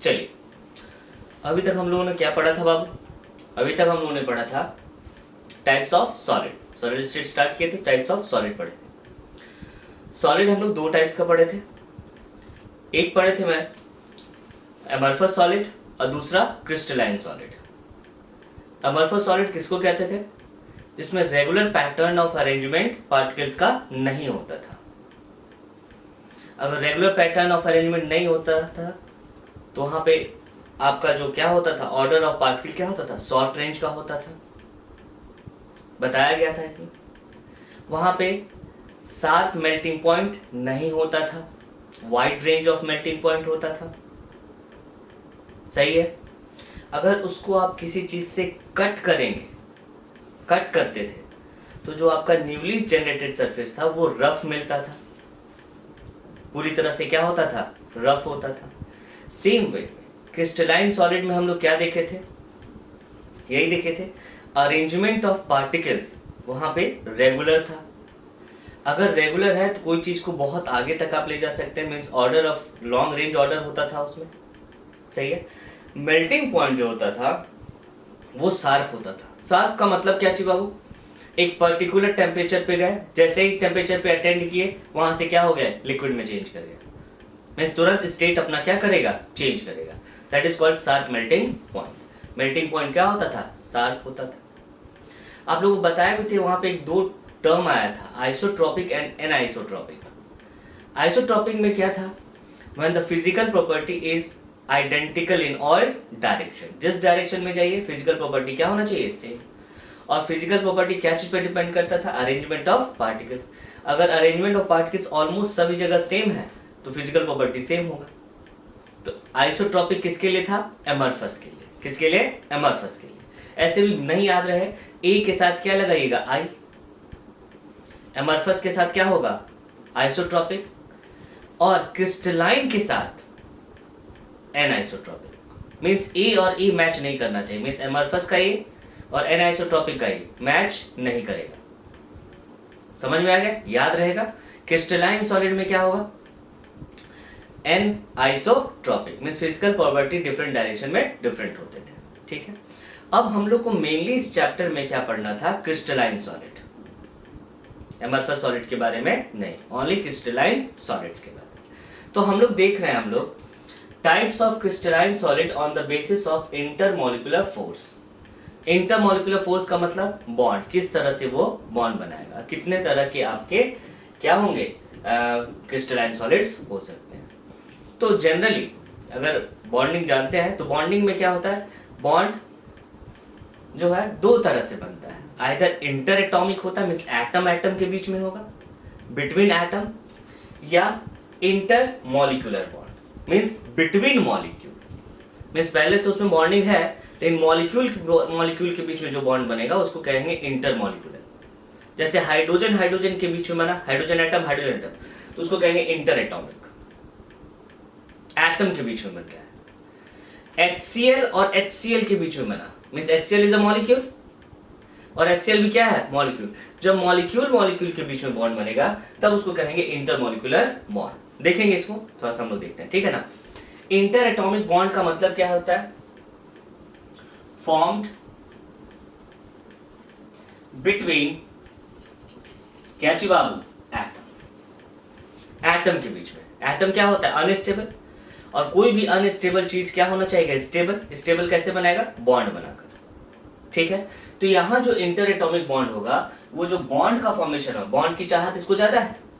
चलिए, अभी तक हम लोगों ने क्या पढ़ा था बाबू? अभी तक हम लोगों ने पढ़ा था टाइप्स ऑफ सॉलिड। सॉलिड से स्टार्ट किए थे, टाइप्स ऑफ सॉलिड पढ़े थे। सॉलिड हम लोग दो टाइप्स का पढ़े थे। एक पढ़े थे मैं अमरफस सॉलिड और दूसरा क्रिस्टलाइन सॉलिड। अमरफस सॉलिड किसको कहते थे? जिसमें regular pattern of arrangement particles का नहीं होता था। अगर रेगुलर पैटर्न ऑफ अरेंजमेंट नहीं होता था तो वहां पे आपका जो क्या होता था, ऑर्डर ऑफ पार्टिकल क्या होता था, शॉर्ट रेंज का होता था, बताया गया था इसमें। वहां पे शार्प मेल्टिंग पॉइंट नहीं होता था, wide range of melting point होता था। सही है। अगर उसको आप किसी चीज से कट करेंगे, कट करते थे, तो जो आपका न्यूली जनरेटेड सरफेस था वो रफ मिलता था, पूरी तरह से क्या होता था, रफ होता था। सेम वे क्रिस्टलाइन सॉलिड में हम लोग क्या देखे थे, यही देखे थे, अरेंजमेंट ऑफ पार्टिकल्स वहां पे रेगुलर था। अगर रेगुलर है तो कोई चीज को बहुत आगे तक आप ले जा सकते हैं, means order of long range order होता था उसमें। सही है। मेल्टिंग पॉइंट जो होता था वो शार्प होता था। शार्प का मतलब क्या चाहिए बाबू? एक पर्टिकुलर टेम्परेचर पे गए, जैसे ही टेम्परेचर पे अटेंड किए वहां से क्या हो गया, लिक्विड में चेंज कर गया, मीन्स तुरंत स्टेट अपना क्या करेगा, चेंज करेगा। That is called sharp melting point. Melting point क्या होता था, शार्प होता था। आप लोगों को बताया भी थे वहां पे एक दो टर्म आया था, आइसोट्रोपिक एंड एनाइसोट्रोपिक। आइसोट्रोपिक में क्या था, when the physical property is identical in all direction. जिस डायरेक्शन में जाइए फिजिकल प्रॉपर्टी क्या होना चाहिए, सेम। और फिजिकल प्रॉपर्टी क्या चीज पे डिपेंड करता था, अरेंजमेंट ऑफ पार्टिकल्स। अगर अरेंजमेंट ऑफ पार्टिकल्स ऑलमोस्ट सभी जगह सेम है तो फिजिकल प्रॉपर्टी सेम होगा। तो आइसोट्रोपिक किसके लिए था, एमरफस के लिए। किसके लिए, एमरफस के लिए। ऐसे भी नहीं याद रहे, ए के साथ क्या लगाइएगा, आई। एमरफस के साथ क्या होगा, आइसोट्रोपिक, और क्रिस्टलाइन के साथ एनाइसोट्रोपिक। मींस ए और ई मैच नहीं करना चाहिए, मींस एमरफस का ए और एनाइसोट्रोपिक का ए मैच नहीं करेगा। समझ में आ गया, याद रहेगा। क्रिस्टलाइन सॉलिड में क्या होगा, anisotropic, means physical property different direction में डिफरेंट होते थे। ठीक है। अब हम लोग को मेनली इस चैप्टर में क्या पढ़ना था, क्रिस्टलाइन सॉलिड। एमरफस सॉलिड के बारे में नहीं, ओनली क्रिस्टलाइन सॉलिड्स के बारे में। तो हम लोग देख रहे हैं, हम लोग types of crystalline solid on the basis of intermolecular force. Intermolecular force का मतलब बॉन्ड, किस तरह से वो बॉन्ड बनाएगा, कितने तरह के आपके क्या होंगे क्रिस्टलाइन सॉलिड्स हो सकते हैं। तो जनरली अगर बॉन्डिंग जानते हैं तो बॉन्डिंग में क्या होता है, बॉन्ड जो है दो तरह से बनता है। आइदर इंटर एटॉमिक होता है, मींस एटम एटम के बीच में होगा, बिटवीन एटम, या inter molecular bond, means between molecule. Means पहले से उसमें बॉन्डिंग है लेकिन मॉलिक्यूल के बीच में जो बॉन्ड बनेगा उसको कहेंगे इंटर मॉलिक्यूलर। जैसे हाइड्रोजन हाइड्रोजन के बीच में बना, हाइड्रोजन एटम हाइड्रोजन एटम, तो उसको कहेंगे इंटर एटॉमिक, एटम के बीच में बन गया। HCl और HCl के बीच में बना, means HCl is a molecule और HCl भी क्या है, मॉलिक्यूल। जब मॉलिक्यूल के बीच में बॉन्ड बनेगा तब उसको कहेंगे इंटरमॉलिक्यूलर बॉन्ड। देखेंगे इसको थोड़ा सा हम लोग देखते हैं, ठीक है ना। इंटर एटॉमिक बॉन्ड का मतलब क्या होता है, फॉर्म्ड बिटवीन क्या ची बाबू, एटम। एटम के बीच में, एटम क्या होता है, अनस्टेबल, और कोई भी अनस्टेबल चीज क्या होना चाहिए, स्टेबल। स्टेबल कैसे बनाएगा, बॉन्ड बनाकर। ठीक है। तो यहां जो इंटर एटॉमिक बॉन्ड होगा, वो जो बॉन्ड का फॉर्मेशन है, बॉन्ड की चाहत इसको ज्यादा है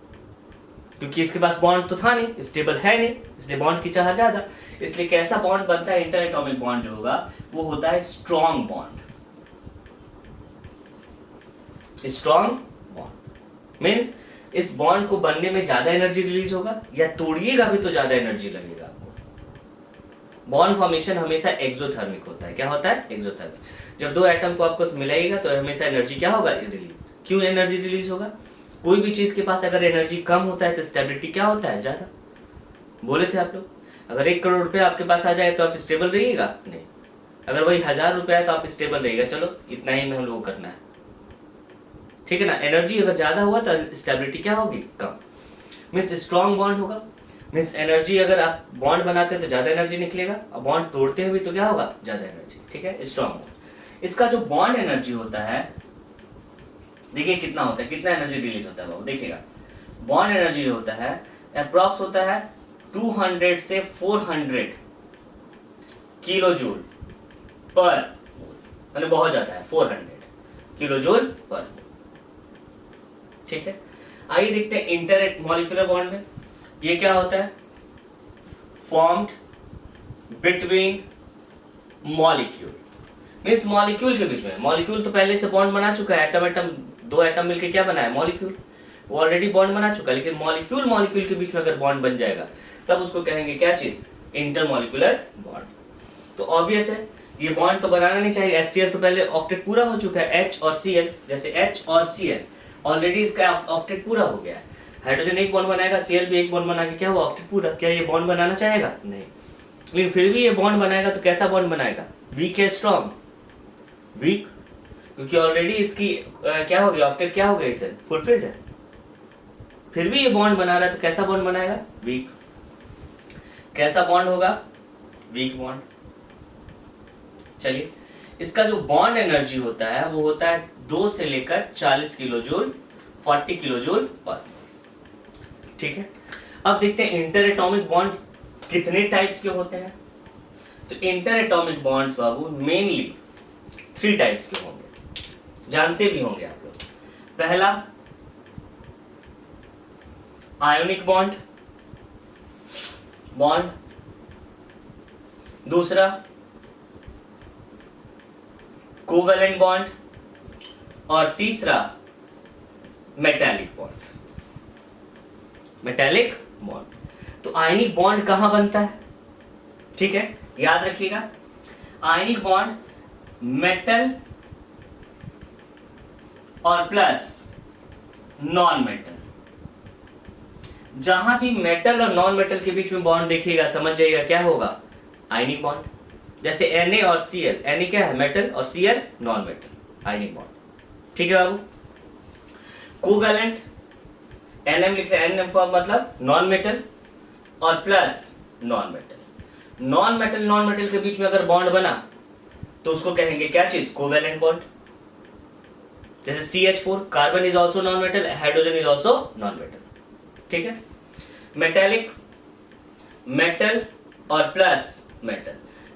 क्योंकि इसके पास बॉन्ड तो था नहीं, स्टेबल है नहीं, इसलिए बॉन्ड की चाहत ज्यादा। इसलिए कैसा बॉन्ड बनता है, इंटर एटॉमिक बॉन्ड जो होगा वो होता है strong bond. Strong bond means इस बॉन्ड को बनने में ज्यादा एनर्जी रिलीज होगा, या तोड़िएगा भी तो ज्यादा एनर्जी लगेगा आपको। बॉन्ड फॉर्मेशन हमेशा एक्सोथर्मिक होता है। क्या होता है, एक्सोथर्मिक। जब दो एटम को आपको मिलाइएगा तो हमेशा एनर्जी क्या होगा, रिलीज। क्यों एनर्जी रिलीज होगा, कोई भी चीज के पास अगर एनर्जी कम होता है तो स्टेबिलिटी क्या होता है, ज्यादा। बोले थे आप लोग, अगर 1 करोड़ रुपए आपके पास आ जाए तो आप स्टेबल रहिएगा, नहीं। अगर वही 1000 रुपए है तो आप स्टेबल रहिएगा, चलो इतना ही में हम लोग करना है, ठीक है ना। एनर्जी अगर ज्यादा हुआ तो स्टेबिलिटी क्या होगी, कम। मींस स्ट्रॉन्ग बॉन्ड होगा। मीन्स एनर्जी, अगर आप बॉन्ड बनाते हैं तो ज्यादा एनर्जी निकलेगा, और बॉन्ड तोड़ते हुए तो क्या होगा, ज्यादा एनर्जी। ठीक है, स्ट्रॉन्ग बॉन्ड। इसका जो बॉन्ड एनर्जी होता है, देखिए कितना होता है, कितना एनर्जी रिलीज होता है बाबू, देखिएगा बॉन्ड एनर्जी जो होता है अप्रॉक्स होता है 200 से 400 किलो जूल पर, मतलब बहुत ज्यादा है, 400 किलो जूल पर। ठीक है, आइए देखते हैं इंटर मॉलिक्यूलर बॉन्ड में ये क्या होता है, formed between molecule, means molecule के बीच में, मॉलिक्यूल तो पहले से बॉन्ड बना चुका है, एटम एटम, दो एटम मिलके क्या बना है, मॉलिक्यूल, वो ऑलरेडी बॉन्ड बना चुका है, लेकिन मॉलिक्यूल मॉलिक्यूल के बीच में अगर बॉन्ड बन जाएगा तब उसको कहेंगे क्या चीज, इंटरमॉलिक्यूलर बॉन्ड। तो ऑब्वियस है ये बॉन्ड तो बनाना नहीं चाहिए, HCl तो पहले ऑक्टेट पूरा हो चुका है, H और Cl, जैसे H और Cl ऑलरेडी इसका ऑक्टेट पूरा हो गया है, हाइड्रोजन एक बॉन्ड बनाएगा, Cl भी एक बॉन्ड बना के क्या हुआ, ऑक्टेट पूरा, क्या ये बॉन्ड बनाना चाहेगा, नहीं, लेकिन फिर भी ये बॉन्ड बनाएगा तो कैसा बॉन्ड बनाएगा, वीक है स्ट्रॉन्ग, वीक, क्योंकि ऑलरेडी इसकी क्या हो गया, ऑक्टेट क्या हो गया, इसे फुलफिल्ड है, फिर भी ये बॉन्ड बना रहा है तो कैसा बॉन्ड बनाएगा, वीक। कैसा बॉन्ड होगा, वीक बॉन्ड। चलिए, इसका जो बॉन्ड एनर्जी होता है वो होता है 2 से लेकर 40 किलो जूल, 40 किलो जूल पर। ठीक है, अब देखते हैं इंटर एटॉमिक बॉन्ड कितने टाइप्स के होते हैं। तो इंटर एटॉमिक बॉन्ड्स बाबू मेनली 3 टाइप्स के होंगे, जानते भी होंगे आप लोग। पहला आयोनिक बॉन्ड, दूसरा कोवेलेंट बॉन्ड, और तीसरा मेटालिक बॉन्ड, मेटालिक बॉन्ड। तो आयनिक बॉन्ड कहां बनता है, ठीक है, याद रखिएगा, आयनिक बॉन्ड मेटल और प्लस नॉन मेटल, जहां भी मेटल और नॉन मेटल के बीच में बॉन्ड देखिएगा समझ जाइएगा क्या होगा, आयनिक बॉन्ड। जैसे Na और Cl, Na क्या है, मेटल, और Cl non metal, ionic bond. ठीक है बाबू, कोवैलेंट Nm लिख रहे हैं, Nm फॉर्म मतलब नॉन मेटल और plus non metal, non metal के बीच में अगर बॉन्ड बना तो उसको कहेंगे क्या चीज, कोवैलेंट बॉन्ड। जैसे CH4, carbon is also known metal, hydrogen is also known metal. ठीक है, मेटालिक, मेटल और प्लस मेटल,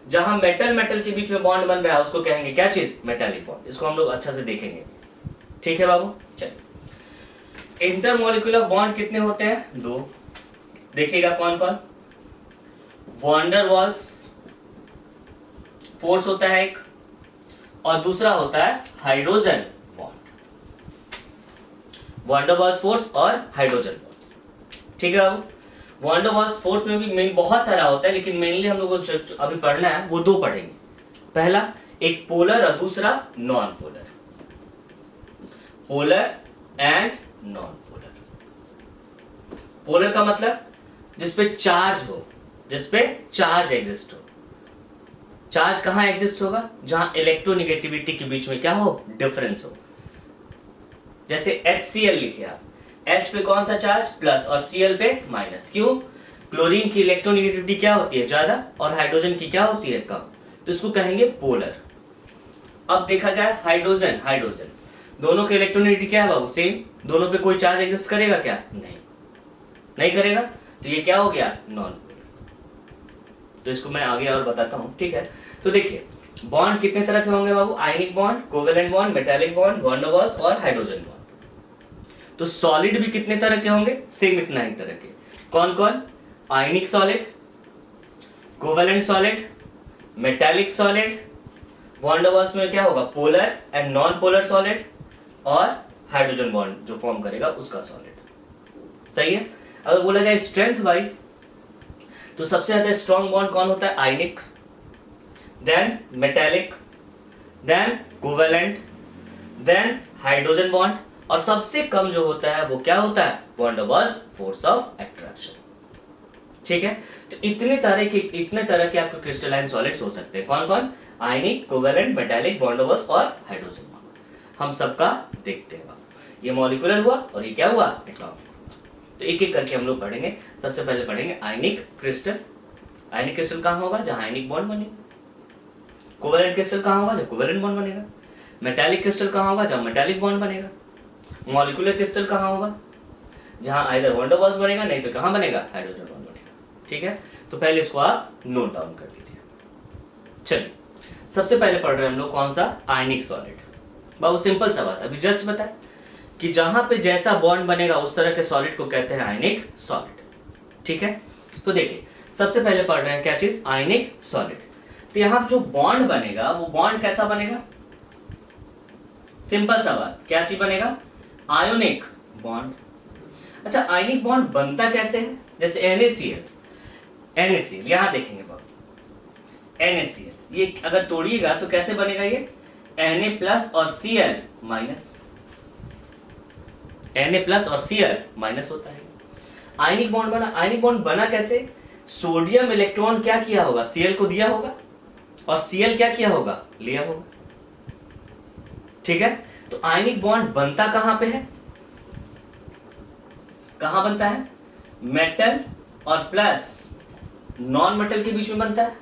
जहां मेटल के बीच में बॉन्ड बन रहा है उसको कहेंगे क्या चीज, मेटालिक बॉन्ड। इसको हम लोग अच्छा से देखेंगे। ठीक है बाबू, चलिए, इंटरमॉलिक्यूलर बॉन्ड कितने होते हैं, 2, देखिएगा कौन कौन, वैन डर वाल्स फोर्स होता है एक, और दूसरा होता है hydrogen bond, van der Waals force और हाइड्रोजन बॉन्ड। ठीक है बाबू, वैन डर वाल्स फोर्स में भी मेन बहुत सारा होता है, लेकिन मेनली हम लोगों को अभी पढ़ना है वो 2 पढ़ेंगे। पहला एक पोलर और दूसरा non polar, polar and non polar. Polar का मतलब जिसपे चार्ज हो, जिसपे चार्ज एग्जिस्ट हो। चार्ज कहां एग्जिस्ट होगा, जहां इलेक्ट्रोनिगेटिविटी के बीच में क्या हो, डिफरेंस हो। जैसे HCl लिखिए आप, H पे कौन सा चार्ज, प्लस, और Cl पे माइनस। क्यों, क्लोरीन की इलेक्ट्रोनिगेटिविटी क्या होती है, ज्यादा, और हाइड्रोजन की क्या होती है, कम, तो इसको कहेंगे पोलर। अब देखा जाए हाइड्रोजन, दोनों की इलेक्ट्रोनिगेटिविटी क्या है बाबू, सेम, दोनों पे कोई चार्ज एग्जिस्ट करेगा क्या, नहीं करेगा, तो ये क्या हो गया, नॉन पोलर। तो इसको मैं आगे और बताता हूं। ठीक है, तो देखिए बॉन्ड कितने तरह के होंगे बाबू, ionic bond, covalent bond, metallic bond, van der Waals और हाइड्रोजन बॉन्ड। तो सॉलिड भी कितने तरह के होंगे, सेम इतना ही तरह के, कौन कौन, ionic solid, covalent solid, metallic solid, van der Waals में क्या होगा, polar and non polar solid, और हाइड्रोजन बॉन्ड जो फॉर्म करेगा उसका सॉलिड। सही है। अगर बोला जाए स्ट्रेंथ वाइज तो सबसे ज्यादा स्ट्रॉन्ग बॉन्ड कौन होता है, ionic, then metallic, then covalent, then hydrogen bond, और सबसे कम जो होता है वो क्या होता है, van der Waals force of attraction. ठीक है, तो इतने तरह के आपके क्रिस्टलाइन सॉलिड्स हो सकते हैं, कौन कौन, ionic, covalent, metallic, van der Waals और हाइड्रोजन बॉन्ड। हम सबका देखते हैं। ये मॉलिक्यूलर हुआ और ये क्या हुआ, एटॉमिक। तो एक एक करके हम लोग पढ़ेंगे। सबसे पहले पढ़ेंगे आयनिक क्रिस्टल। आयनिक क्रिस्टल कहाँ होगा? जहाँ आयनिक बॉन्ड बनेगा। कोवेलेंट क्रिस्टल कहाँ होगा? जहाँ कोवेलेंट बॉन्ड बनेगा। मेटालिक क्रिस्टल कहाँ होगा? जहाँ मेटालिक बॉन्ड बनेगा। मॉलिक्यूलर क्रिस्टल कहाँ होगा? जहाँ आइदर वैन डर वाल्स बनेगा, नहीं तो कहाँ बनेगा? हाइड्रोजन बॉन्ड बनेगा। ठीक है, तो पहले इसको आप नोट डाउन कर लीजिए। चलिए, सबसे पहले पढ़ रहे हैं हम लोग कौन सा? आयनिक सॉलिड। बहुत सिंपल सा बात, अभी जस्ट बताया कि जहां पे जैसा बॉन्ड बनेगा उस तरह के सॉलिड को कहते हैं आयनिक सॉलिड। ठीक है, तो देखिए सबसे पहले पढ़ रहे हैं क्या चीज? आयनिक सॉलिड। तो यहां जो बॉन्ड बनेगा वो बॉन्ड कैसा बनेगा? सिंपल सा बात, क्या चीज बनेगा? Ionic bond. अच्छा, आयनिक बॉन्ड बनता कैसे है? जैसे NaCl, NaCl यहां देखेंगे बाबू, NaCl ये अगर तोड़िएगा तो कैसे बनेगा? ये Na प्लस और Cl माइनस, Na प्लस और Cl माइनस होता है। आयनिक बॉन्ड बना। आयनिक बॉन्ड बना कैसे? सोडियम इलेक्ट्रॉन क्या किया होगा? Cl को दिया होगा और Cl क्या किया होगा? लिया होगा। ठीक है, तो आयनिक बॉन्ड बनता कहां पे है? कहां बनता है? मेटल और प्लस नॉन मेटल के बीच में बनता है।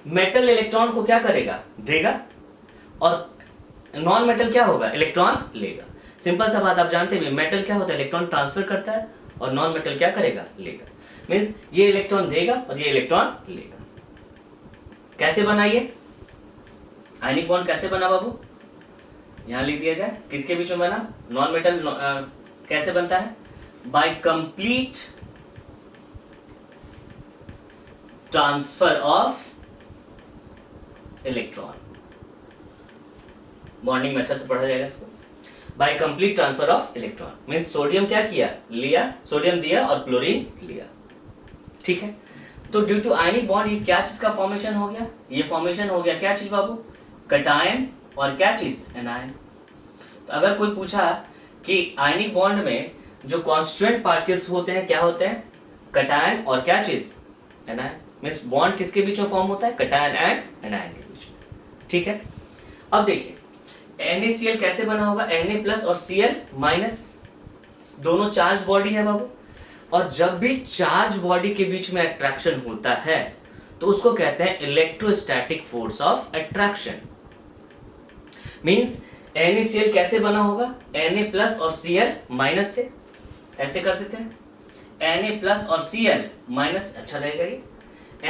मेटल इलेक्ट्रॉन को क्या करेगा? देगा, और नॉन मेटल क्या होगा? इलेक्ट्रॉन लेगा। सिंपल सा बात आप जानते हैं, मेटल क्या होता है? इलेक्ट्रॉन ट्रांसफर करता है, और नॉन मेटल क्या करेगा? लेगा। मींस ये इलेक्ट्रॉन देगा और ये इलेक्ट्रॉन लेगा। कैसे बना ये आयनिक बॉन्ड? कैसे बना बाबू? यहां लिख दिया जाए, किसके बीच में बना? Non metal. कैसे बनता है? By complete transfer of electron. Morning में अच्छा से पढ़ा जाएगा इसको। By complete transfer of electron means sodium क्या किया? लिया, सोडियम दिया और क्लोरीन लिया। ठीक है, तो ड्यू टू आयनिक बॉन्ड ये क्या चीज का फॉर्मेशन हो गया? ये फॉर्मेशन हो गया क्या चीज बाबू? कैटायन और क्या चीज? एनायन। तो अगर कोई पूछा कि आयनिक बॉन्ड में जो कॉन्स्टिट्यूएंट पार्टिकल्स होते हैं क्या होते हैं? कैटायन और क्या चीज? एनायन। मींस बॉन्ड किसके बीच में फॉर्म होता है? कैटायन एंड एनायन के बीच में। ठीक है, अब देखिए NaCl कैसे बना होगा? Na प्लस और Cl माइनस, दोनों चार्ज बॉडी है बाबू, और जब भी चार्ज बॉडी के बीच में अट्रैक्शन होता है तो उसको कहते हैं electrostatic force of attraction. Means NaCl कैसे बना होगा? Na प्लस और Cl माइनस से, ऐसे कर देते हैं Na प्लस और Cl माइनस, अच्छा रहेगा ये।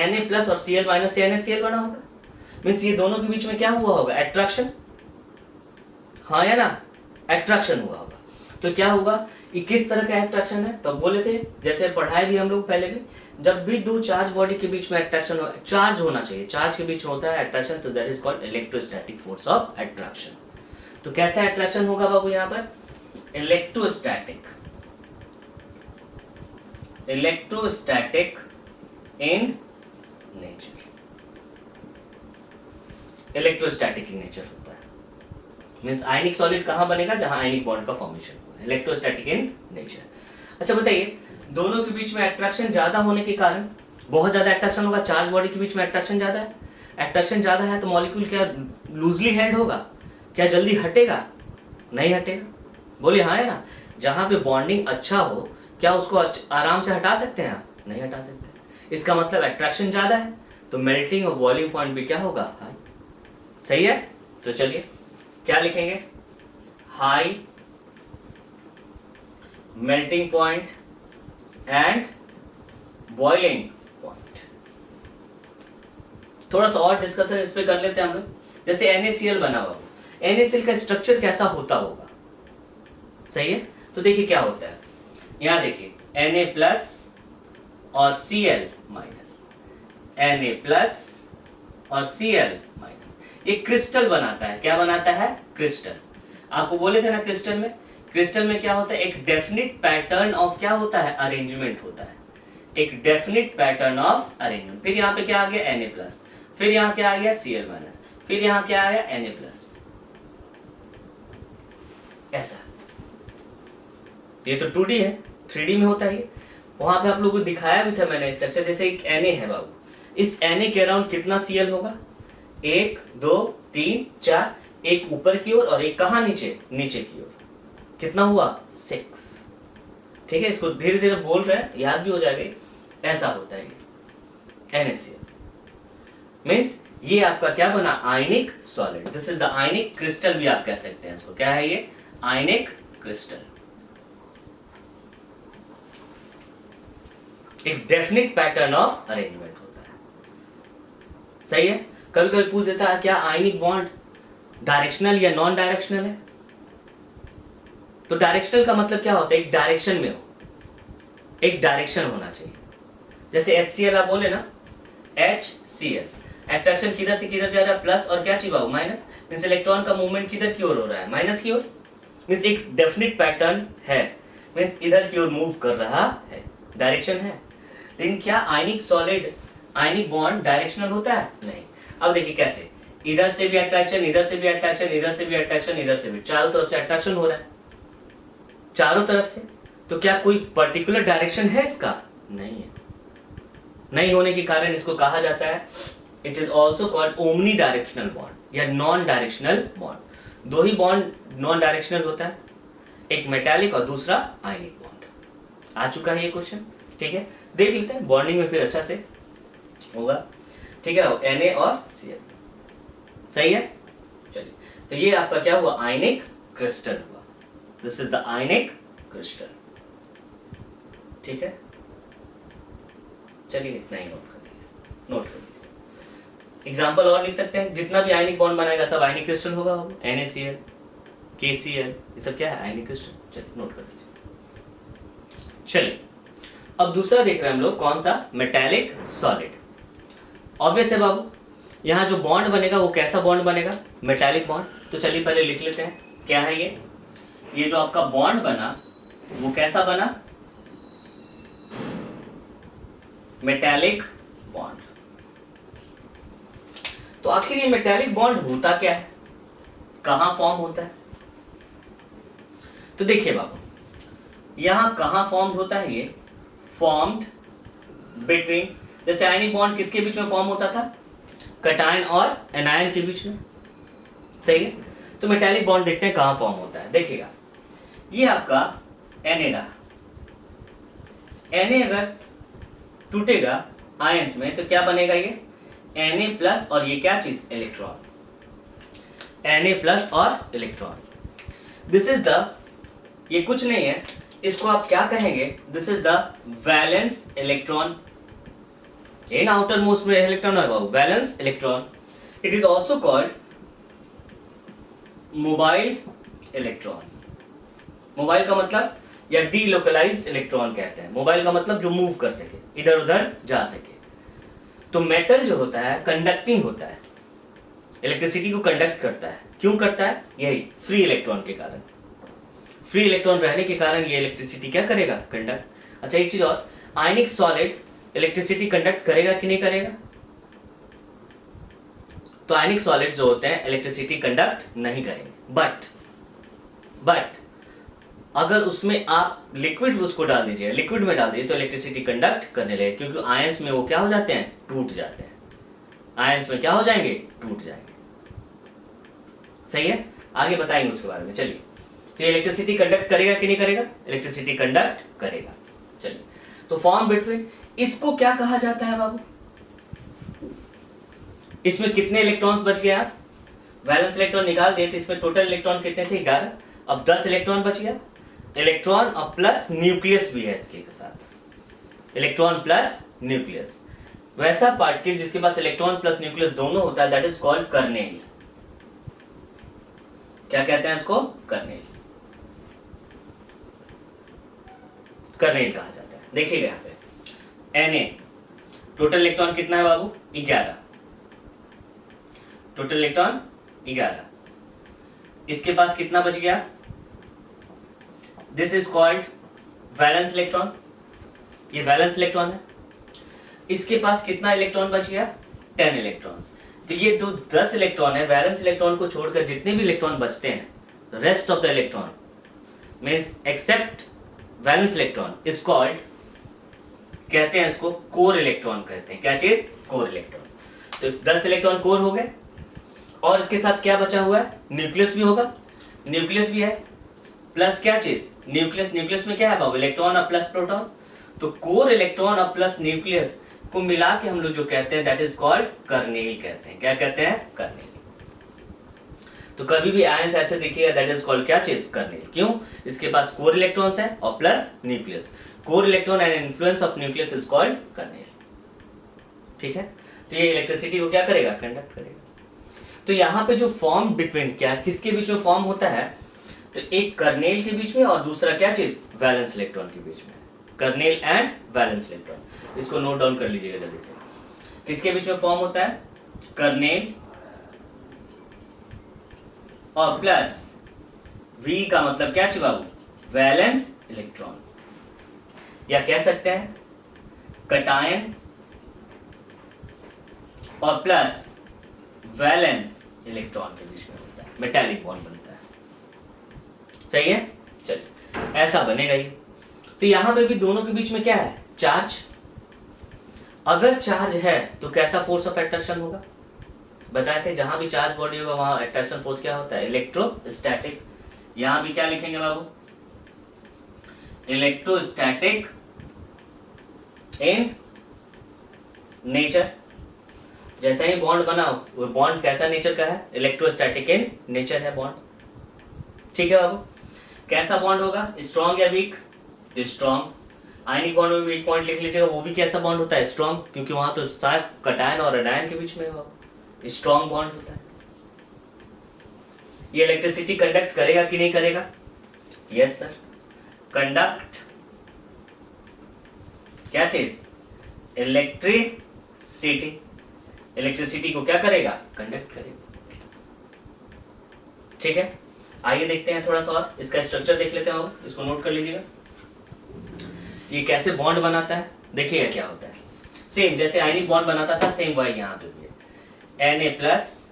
Na प्लस और Cl माइनस से NaCl बना होगा। मींस ये दोनों के बीच में क्या हुआ होगा? अट्रैक्शन। हाँ या ना? अट्रैक्शन हुआ होगा। तो क्या होगा? ये किस तरह का अट्रैक्शन है? तो बोले थे, जैसे पढ़ाए भी हम लोग पहले भी, जब भी दो चार्ज बॉडी के बीच में अट्रैक्शन हो, चार्ज होना चाहिए, चार्ज के बीच होता है अट्रैक्शन, तो that is called electrostatic force of attraction. तो कैसा अट्रैक्शन होगा बाबू यहाँ पर? Electrostatic, electrostatic in nature, electrostatic in nature होता है। मींस आयनिक सॉलिड कहां बनेगा? जहां आयनिक बॉन्ड का फॉर्मेशन हुआ है, इलेक्ट्रोस्टैटिक इन नेचर। अच्छा बताइए, दोनों के बीच में अट्रैक्शन ज्यादा होने के कारण, बहुत ज्यादा अट्रैक्शन होगा, चार्ज बॉडी के बीच में अट्रैक्शन ज्यादा है, अट्रैक्शन ज्यादा है तो मॉलिक्यूल क्या लूजली हेल्ड होगा? क्या जल्दी हटेगा? नहीं हटेगा। बोलिए हाँ है ना? जहां पे बॉन्डिंग अच्छा हो, क्या उसको आराम से हटा सकते हैं आप? नहीं हटा सकते। इसका मतलब अट्रैक्शन ज्यादा है, तो मेल्टिंग और बॉइलिंग पॉइंट भी क्या होगा? हाई। सही है, तो चलिए क्या लिखेंगे? High melting point and boiling point. थोड़ा सा और डिस्कशन इस पे कर लेते हैं हम लोग। जैसे NaCl बना हुआ, NaCl का स्ट्रक्चर कैसा होता होगा? सही है, तो देखिए क्या होता है, यहां देखिए Na प्लस और Cl माइनस, Na प्लस और Cl माइनस, ये क्रिस्टल बनाता है। क्या बनाता है? क्रिस्टल। आपको बोले थे ना क्रिस्टल में क्या होता है? एक डेफिनिट पैटर्न ऑफ क्या होता है? अरेंजमेंट होता है, एक डेफिनिट पैटर्न ऑफ अरेंजमेंट। फिर यहाँ पे क्या आ गया? Na प्लस, फिर यहाँ क्या आ गया? Cl माइनस, फिर यहाँ क्या आ गया? Na plus. ऐसा, ये तो 2D है, 3D में होता है। वहां पे आप लोगों को दिखाया भी था मैंने स्ट्रक्चर। जैसे एक Na है बाबू, इस Na के अराउंड कितना Cl होगा? 1 2 3 4, एक ऊपर की ओर और एक कहां? नीचे की ओर। कितना हुआ? 6। ठीक है, इसको धीरे धीरे बोल रहे हैं, याद भी हो जाएगा। ऐसा होता है ये NaCl मीन्स ये आपका क्या बना, आयनिक solid. This is the ionic crystal भी आप कह सकते हैं इसको। क्या है ये, आयनिक क्रिस्टल। एक डेफिनेट पैटर्न ऑफ अरेंजमेंट होता है, सही है। कभी कभी पूछ देता है क्या आयनिक बॉन्ड डायरेक्शनल या नॉन डायरेक्शनल है। तो डायरेक्शनल का मतलब क्या होता है, एक डायरेक्शन में हो, एक डायरेक्शन होना चाहिए। जैसे HCl आप बोले ना, HCl, अट्रैक्शन किधर से किधर जा रहा है, प्लस, और क्या चाहिए माइनस, मींस इलेक्ट्रॉन का मूवमेंट किधर की ओर हो रहा है, माइनस की ओर। मींस एक डेफिनेट पैटर्न है, मींस इधर की ओर मूव कर रहा है, डायरेक्शन है। लेकिन क्या आयनिक सॉलिड, आयनिक बॉन्ड डायरेक्शनल होता है? नहीं। अब देखिए कैसे, इधर से भी अट्रैक्शन, इधर से भी अट्रैक्शन, इधर से भी अट्रैक्शन, इधर से भी, चारों तरफ से अट्रैक्शन हो रहा है, चारों तरफ से। तो क्या कोई पर्टिकुलर डायरेक्शन है इसका? नहीं है। नहीं होने के कारण इसको कहा जाता है, it is also called omni directional bond या नॉन डायरेक्शनल बॉन्ड। दो ही बॉन्ड नॉन डायरेक्शनल होता है, एक मेटालिक और दूसरा आयनिक बॉन्ड। आ चुका है ये क्वेश्चन, ठीक है। देख लेते हैं बॉन्डिंग में फिर अच्छा से होगा, ठीक है। Na और Cl, सही है। चलिए, तो ये आपका क्या हुआ, आयनिक क्रिस्टल हुआ। This is the ionic crystal, ठीक है। चलिए इतना ही नोट कर लीजिए, नोट कर लीजिए। एग्जाम्पल और लिख सकते हैं, जितना भी आयनिक बॉन्ड बनाएगा सब आयनिक क्रिस्टल होगा। NaCl, KCl, ये सब क्या है, आयनिक क्रिस्टल। चलिए नोट कर लीजिए। चलिए अब दूसरा देख रहे हैं हम लोग, कौन सा, मेटालिक सॉलिड। ऑब्वियस है बाबू, यहाँ जो बॉन्ड बनेगा वो कैसा बॉन्ड बनेगा, मेटालिक बॉन्ड। तो चलिए पहले लिख लेते हैं क्या है ये जो आपका बॉन्ड बना वो कैसा बना, मेटालिक बॉन्ड। तो आखिर ये मेटालिक बॉन्ड होता क्या है, कहां फॉर्म होता है? तो देखिए बाबू, यहां कहां फॉर्म होता है, ये फॉर्म्ड बिटवीन, जैसे आयनिक बॉन्ड किसके बीच में फॉर्म होता था, कैटायन और एनायन के बीच में, सही है। तो मेटालिक बॉन्ड देखते हैं कहां फॉर्म होता है। देखिएगा ये आपका Na रहा, Na अगर टूटेगा आयंस में तो क्या बनेगा, ये Na प्लस, और ये क्या चीज, इलेक्ट्रॉन, Na प्लस और इलेक्ट्रॉन। दिस इज द, ये कुछ नहीं है, इसको आप क्या कहेंगे, this is the valence electron in outermost में इलेक्ट्रॉन है बाबू, valence electron. It is also called mobile electron. Mobile का मतलब, या डीलोकलाइज्ड इलेक्ट्रॉन कहते हैं। मोबाइल का मतलब जो मूव कर सके, इधर उधर जा सके। तो मेटल जो होता है कंडक्टिंग होता है, इलेक्ट्रिसिटी को कंडक्ट करता है। क्यों करता है, यही फ्री इलेक्ट्रॉन के कारण, फ्री इलेक्ट्रॉन रहने के कारण ये इलेक्ट्रिसिटी क्या करेगा, कंडक्ट। अच्छा एक चीज और, आयनिक सॉलिड इलेक्ट्रिसिटी कंडक्ट करेगा कि नहीं करेगा? तो आयनिक सॉलिड जो होते हैं इलेक्ट्रिसिटी कंडक्ट नहीं करेंगे, बट अगर उसमें आप लिक्विड उसको डाल दीजिए, लिक्विड में डाल दीजिए तो इलेक्ट्रिसिटी कंडक्ट करने लगे, क्योंकि आयंस में वो क्या हो जाते हैं, टूट जाते हैं। आयंस में क्या हो जाएंगे, टूट जाएंगे, सही है। आगे बताएंगे उसके बारे में। चलिए, तो इलेक्ट्रिसिटी कंडक्ट करेगा कि नहीं करेगा, इलेक्ट्रिसिटी कंडक्ट करेगा। चलिए, तो फॉर्म बिटवीन, इसको क्या कहा जाता है बाबू, इसमें कितने इलेक्ट्रॉन्स बच गए, आप वैलेंस इलेक्ट्रॉन निकाल दिए थे, इसमें टोटल इलेक्ट्रॉन कितने थे, 11। अब 10 इलेक्ट्रॉन बच गया, इलेक्ट्रॉन और प्लस न्यूक्लियस भी है इसके साथ, इलेक्ट्रॉन प्लस न्यूक्लियस। वैसा पार्टिकल जिसके पास इलेक्ट्रॉन प्लस न्यूक्लियस दोनों होता है, दैट इज कॉल्ड कर्नेल। क्या कहते हैं इसको, कर्नेल, कर्नेल कहा जाता है। देखिएगा यहाँ पे Na, टोटल इलेक्ट्रॉन कितना है बाबू, 11, टोटल इलेक्ट्रॉन 11। इसके पास कितना बच गया, this is called valence electron, ये वैलेंस इलेक्ट्रॉन है। इसके पास कितना इलेक्ट्रॉन बच गया, 10 इलेक्ट्रॉन्स। तो ये तो 10 इलेक्ट्रॉन है, वैलेंस इलेक्ट्रॉन को छोड़कर जितने भी इलेक्ट्रॉन बचते हैं, rest of the electron means except valence electron is called, कहते हैं इसको कोर इलेक्ट्रॉन कहते हैं। क्या चीज, कोर इलेक्ट्रॉन। तो 10 इलेक्ट्रॉन कोर हो गए, और इसके साथ क्या बचा हुआ है, न्यूक्लियस भी होगा, न्यूक्लियस भी है, प्लस क्या चीज, न्यूक्लियस। न्यूक्लियस में क्या है बाबू, इलेक्ट्रॉन और प्लस प्रोटॉन। तो कोर इलेक्ट्रॉन और प्लस न्यूक्लियस को मिला के हम लोग जो कहते हैं दैट इज कॉल्ड कर्नेल कहते हैं। क्या कहते हैं, कर्नेल। तो कभी भी आयंस ऐसे दिखिएगा दैट इज कॉल्ड क्या चीज, कर्नेल। क्यों, इसके पास कोर इलेक्ट्रॉन्स है और plus nucleus. Core electron and influence of nucleus is called kernel. ठीक है, तो ये इलेक्ट्रिसिटी को क्या करेगा, कंडक्ट करेगा। तो यहाँ पे जो फॉर्म बिटवीन क्या किसके बीच में फॉर्म होता है, तो एक कर्नेल के बीच में और दूसरा क्या चीज, वैलेंस इलेक्ट्रॉन के बीच में। कर्नेल एंड वैलेंस इलेक्ट्रॉन, इसको नोट डाउन कर लीजिएगा जल्दी से। किसके बीच में फॉर्म होता है, कर्नेल और प्लस V का मतलब क्या चाहिए बाबू, वैलेंस इलेक्ट्रॉन, या कह सकते हैं कटायन और प्लस वैलेंस इलेक्ट्रॉन के बीच में होता है, मेटालिक बॉन्ड बनता है। सही है, चलिए ऐसा बनेगा ये। तो यहां पे भी दोनों के बीच में क्या है, चार्ज। अगर चार्ज है तो कैसा फोर्स ऑफ अट्रैक्शन होगा, बताए थे जहां भी चार्ज बॉडी होगा वहां अट्रैक्शन फोर्स क्या होता है, इलेक्ट्रोस्टैटिक। यहां भी क्या लिखेंगे बाबू, इलेक्ट्रोस्टैटिक इन नेचर। जैसा ही बॉन्ड बना वो बॉन्ड कैसा नेचर का है, इलेक्ट्रोस्टैटिक इन नेचर है बॉन्ड। ठीक है बाबू, कैसा बॉन्ड होगा, स्ट्रॉन्ग या वीक, स्ट्रॉन्ग। आयनिक बॉन्ड में वीक पॉइंट लिख लीजिएगा, वो भी कैसा बॉन्ड होता है, स्ट्रॉन्ग, क्योंकि वहां तो साथ कटायन और एनायन के बीच में स्ट्रॉन्ग बॉन्ड होता है। ये इलेक्ट्रिसिटी कंडक्ट करेगा कि नहीं करेगा, यस सर, कंडक्ट क्या चीज, इलेक्ट्रिसिटी। इलेक्ट्रिसिटी को क्या करेगा, कंडक्ट करेगा। ठीक है, आइए देखते हैं थोड़ा सा और इसका स्ट्रक्चर देख लेते हैं, इसको नोट कर लीजिएगा। ये कैसे बॉन्ड बनाता है, देखिएगा क्या होता है। सेम जैसे आयनिक बॉन्ड बनाता था, सेम वही यहाँ पे भी है। Na plus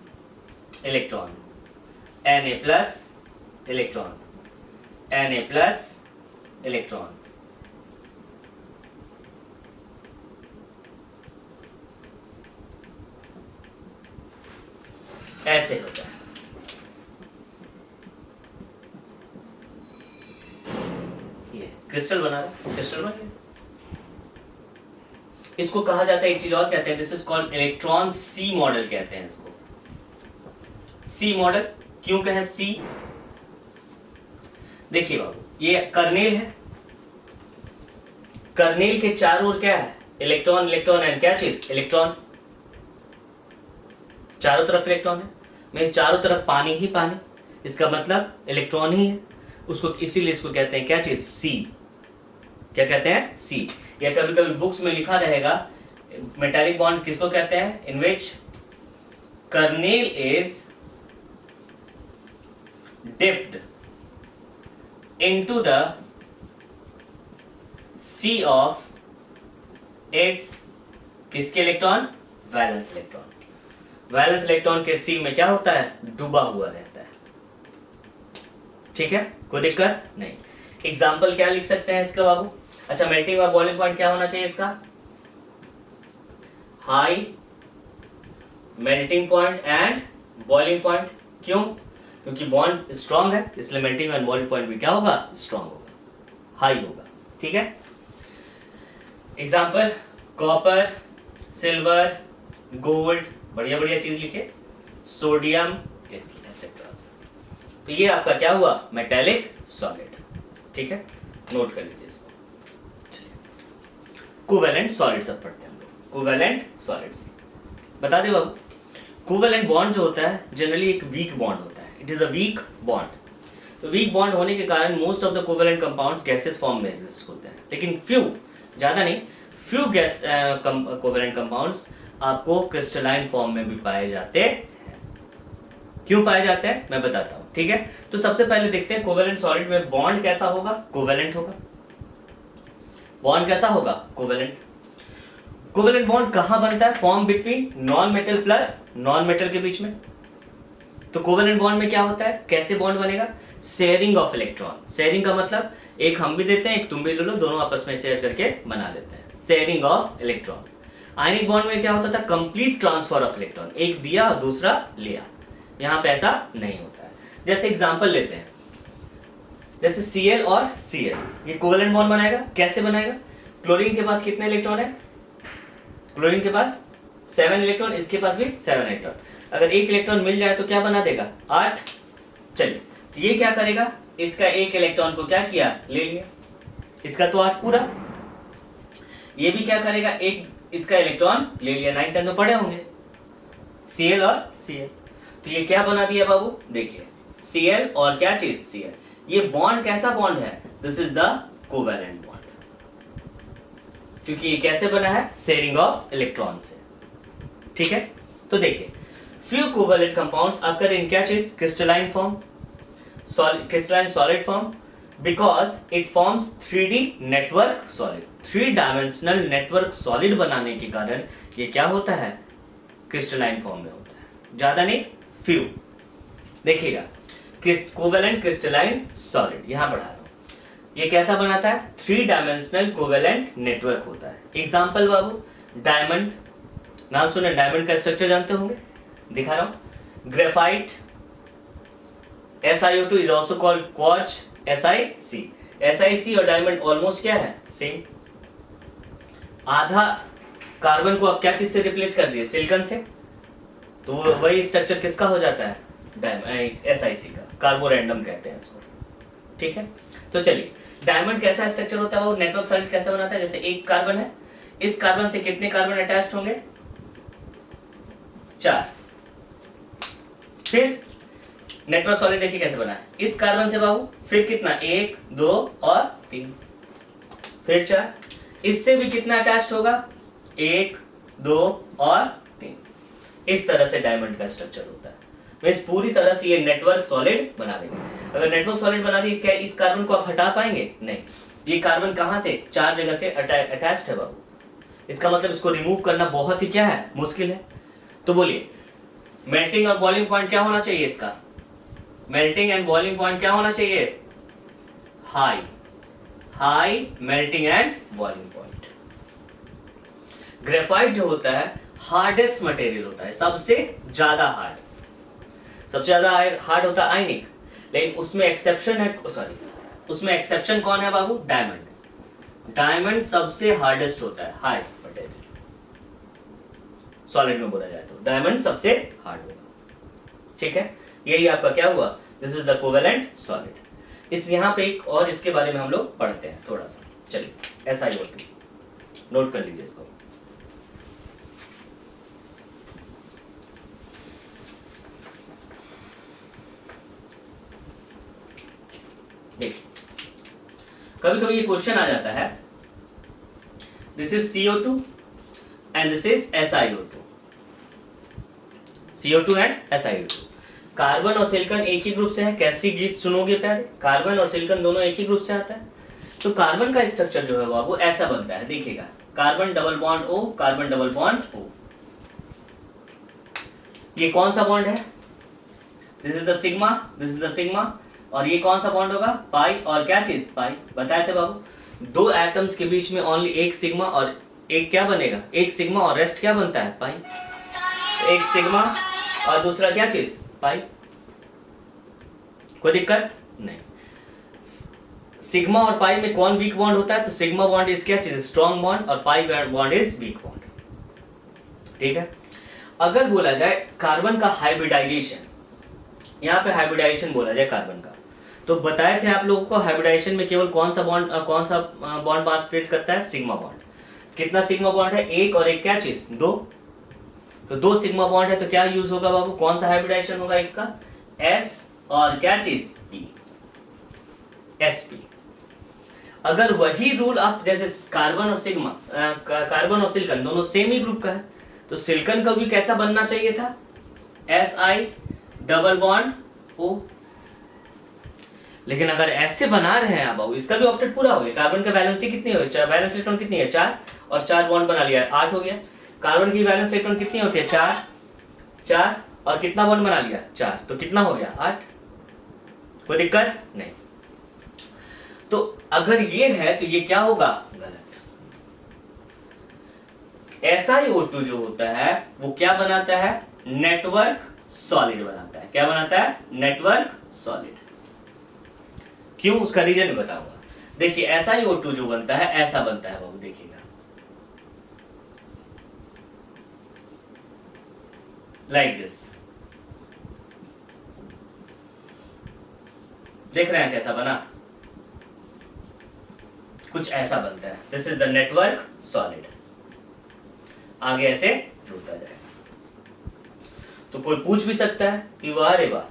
electron, Na plus electron, Na plus electron. ऐसे होता है। ये क्रिस्टल बना रहा है, क्रिस्टल बन गया। इसको कहा जाता है, एक चीज और कहते हैं, this is called electron sea model कहते हैं इसको। सी मॉडल क्यों कहें सी, देखिए बाबू, ये कर्नेल है, कर्नेल के चारों ओर क्या है, इलेक्ट्रॉन, इलेक्ट्रॉन एंड क्या चीज, इलेक्ट्रॉन। चारों तरफ इलेक्ट्रॉन है, मैं चारों तरफ पानी ही पानी, इसका मतलब इलेक्ट्रॉन ही है उसको, इसीलिए इसको कहते हैं क्या चीज, सी। क्या कहते हैं, सी। या कभी कभी बुक्स में लिखा रहेगा मेटालिक बॉन्ड किसको कहते हैं, in which kernel is dipped into the sea of its किसके electron, valence electron. Valence electron के सी में क्या होता है, डूबा हुआ रहता है। ठीक है, कोई दिक्कत नहीं। एग्जाम्पल क्या लिख सकते हैं इसका बाबू, अच्छा मेल्टिंग और बॉइलिंग पॉइंट क्या होना चाहिए इसका, high melting point and boiling point. क्यों, क्योंकि बॉन्ड स्ट्रॉन्ग है, इसलिए मेल्टिंग एंड बॉइलिंग पॉइंट भी क्या होगा, स्ट्रॉन्ग होगा, हाई होगा। ठीक है, एग्जाम्पल कॉपर, सिल्वर, गोल्ड, बढ़िया बढ़िया चीज लिखे, सोडियम एक्सेट्रा। तो ये आपका क्या हुआ, मेटालिक सॉलिड। ठीक है, नोट कर लीजिए इसको। कोवेलेंट सॉलिड्स अब पढ़ते हैं हम लोग। कोवेलेंट सॉलिड्स बता दे बाबू, कोवेलेंट बॉन्ड जो होता है जनरली एक वीक बॉन्ड होता है, it is a weak bond. तो वीक बॉन्ड होने के कारण most of the covalent compounds gases form में एग्जिस्ट होते हैं, लेकिन फ्यू, ज्यादा नहीं, फ्यू गैस कोवेलेंट कंपाउंड्स आपको क्रिस्टलाइन फॉर्म में भी पाए जाते हैं। क्यों पाए जाते हैं मैं बताता हूं। ठीक है, तो सबसे पहले देखते हैं कोवेलेंट सॉलिड में बॉन्ड कैसा होगा, कोवेलेंट होगा। बॉन्ड कैसा होगा, कोवेलेंट। कोवेलेंट बॉन्ड कहां बनता है, form between non metal plus non metal के बीच में। तो कोवेलेंट बॉन्ड में क्या होता है, कैसे बॉन्ड बनेगा, शेयरिंग ऑफ इलेक्ट्रॉन। शेयरिंग का मतलब एक हम भी देते हैं एक तुम भी ले लो, दोनों आपस में शेयर करके बना लेते हैं, sharing of electron. Ionic bond में क्या होता था, कंप्लीट ट्रांसफर ऑफ इलेक्ट्रॉन, एक दिया और दूसरा लिया। यहां पे ऐसा नहीं होता है। जैसे एग्जांपल लेते हैं, जैसे Cl और Cl ये कोवेलेंट बॉन्ड बनाएगा। कैसे बनाएगा? क्लोरीन के पास कितने इलेक्ट्रॉन है? क्लोरीन के पास 7 इलेक्ट्रॉन, इसके पास भी 7 इलेक्ट्रॉन। अगर एक इलेक्ट्रॉन मिल जाए तो क्या बना देगा? 8। चलिए ये क्या करेगा? इसका एक इलेक्ट्रॉन को क्या किया? ले लिया, इसका तो 8 पूरा। ये भी क्या करेगा? एक इसका इलेक्ट्रॉन ले लिया। 9 10 तो पड़े होंगे, Cl और Cl। तो ये क्या बना दिया बाबू? देखिए Cl और क्या चीज? Cl। ये बॉन्ड कैसा बॉन्ड है? This is the covalent bond, क्योंकि ये कैसे बना है? शेयरिंग ऑफ इलेक्ट्रॉन से। ठीक है, तो देखिए फ्यू कोवेलेंट कंपाउंड्स अकर इन क्या चीज? Crystalline form, crystalline solid form, because it forms 3D network solid. 3 dimensional network solid बनाने के कारण ये क्या होता है? क्रिस्टलाइन फॉर्म में होता है, ज्यादा नहीं, फ्यू। देखिएगा कोवेलेंट क्रिस्टलाइन सॉलिड यहां पढ़ा रहा हूं। ये कैसा बनाता है? 3 डायमेंशनल कोवेलेंट नेटवर्क होता है। एग्जांपल बाबू, डायमंड, नाम सुने, डायमंड का स्ट्रक्चर जानते होंगे, दिखा रहा हूं। Graphite, SiO2 is also called quartz, SiC। SiC और डायमंड ऑलमोस्ट क्या है? सेम। आधा कार्बन को आप क्या चीज से रिप्लेस कर दिए? सिलिकॉन से। तो वही स्ट्रक्चर किसका हो जाता है? SiC का, कार्बोरेंडम कहते हैं इसको। ठीक है, तो चलिए डायमंड कैसा स्ट्रक्चर होता है? वो नेटवर्क सॉलिड कैसा बनाता है? जैसे एक कार्बन है, इस कार्बन से कितने कार्बन अटैच्ड होंगे? 4। फिर नेटवर्क सॉलिड देखिए कैसे बना है। इस कार्बन से बाबू फिर कितना? 1 2 और 3, फिर 4। इससे भी कितना अटैच्ड होगा? 1 2 और 3। इस तरह से डायमंड का स्ट्रक्चर होता है। इस पूरी तरह से ये नेटवर्क सॉलिड बना देंगे। अगर नेटवर्क सॉलिड बना दी, क्या इस कार्बन को आप हटा पाएंगे? नहीं। ये कार्बन कहां से? 4 जगह से अटैच्ड है बाबू। इसका मतलब इसको रिमूव करना बहुत ही क्या है? मुश्किल है। तो बोलिए मेल्टिंग और बॉइलिंग पॉइंट क्या होना चाहिए इसका? मेल्टिंग एंड बॉइलिंग पॉइंट क्या होना चाहिए? High. High melting and boiling point. Graphite जो होता है हार्डेस्ट मटेरियल होता है, सबसे ज्यादा हार्ड। सबसे ज्यादा हार्ड होता है आयनिक, लेकिन उसमें एक्सेप्शन है, सॉरी उसमें एक्सेप्शन कौन है बाबू? डायमंड। डायमंड सबसे हार्डेस्ट होता है, हार्ड मटेरियल सॉलिड में बोला जाए तो डायमंड सबसे हार्ड होगा। ठीक है, यही आपका क्या हुआ? This is the covalent solid. इस यहाँ पे एक और इसके बारे में हम लोग पढ़ते हैं थोड़ा सा। चलिए SiO2 नोट कर लीजिए इसको। कभी कभी ये क्वेश्चन आ जाता है, this is CO2 and this is SiO2। CO2 and SiO2। Carbon और सिलिकॉन एक ही ग्रुप से है। कैसी गीत सुनोगे प्यारे? कार्बन और सिलिकॉन दोनों एक ही ग्रुप से आता है। तो कार्बन का स्ट्रक्चर जो है बाबू ऐसा बनता है, देखिएगा carbon double bond O, carbon double bond O। ये कौन सा बॉन्ड है? This is the sigma, this is the sigma. और ये कौन सा बॉन्ड होगा? पाई और क्या चीज? पाई। बताए थे बाबू, 2 एटम्स के बीच में ओनली एक सिग्मा और एक क्या बनेगा? एक सिग्मा और रेस्ट क्या बनता है? पाई। एक सिग्मा और दूसरा क्या चीज? पाई। कोई दिक्कत नहीं। सिग्मा और पाई में कौन वीक बॉन्ड होता है? तो सिग्मा बॉन्ड इज क्या चीज? स्ट्रॉन्ग बॉन्ड, और pi bond is weak bond. ठीक है, अगर बोला जाए कार्बन का हाइब्रिडाइजेशन, यहां पे हाइब्रिडाइजेशन बोला जाए कार्बन का, तो बताए थे आप लोगों को हाइब्रिडाइजेशन में केवल कौन सा बॉन्ड पार्टिसिपेट करता है? Sigma bond. कितना सिग्मा बॉन्ड है? 1 और 1 क्या चीज? 2। तो 2 सिग्मा बॉन्ड है, तो क्या यूज होगा बाबू? कौन सा हाइब्रिडाइजेशन होगा इसका? S और क्या चीज? P, sp। अगर वही रूल आप जैसे कार्बन और सिग्मा, कार्बन और सिलिकॉन दोनों सेम ही ग्रुप का है, तो सिलिकॉन का भी कैसा बनना चाहिए था? Si double bond O। लेकिन अगर ऐसे बना रहे हैं आप बाबू, इसका भी ऑक्टेट पूरा हो गया। कार्बन का वैलेंसी कितनी हुई? 4। वैलेंस इलेक्ट्रॉन कितनी है? 4, और 4 बॉन्ड बना लिया, 8 हो गया। कार्बन की वैलेंस इलेक्ट्रॉन कितनी होती है? 4 4, और कितना बॉन्ड बना लिया? 4, तो कितना हो गया? 8। कोई दिक्कत नहीं। तो अगर ये है तो ये क्या होगा? गलत। SiO2 जो होता है वो क्या बनाता है? नेटवर्क सॉलिड बनाता है। क्या बनाता है? Network solid. क्यों, उसका रीजन भी बताऊंगा। देखिए SiO2 जो बनता है ऐसा बनता है बाबू, देखिएगा लाइक दिस, देख रहे हैं कैसा बना, कुछ ऐसा बनता है। This is the network solid, आगे ऐसे जुड़ता जाए। तो कोई पूछ भी सकता है कि वाह रे वाह,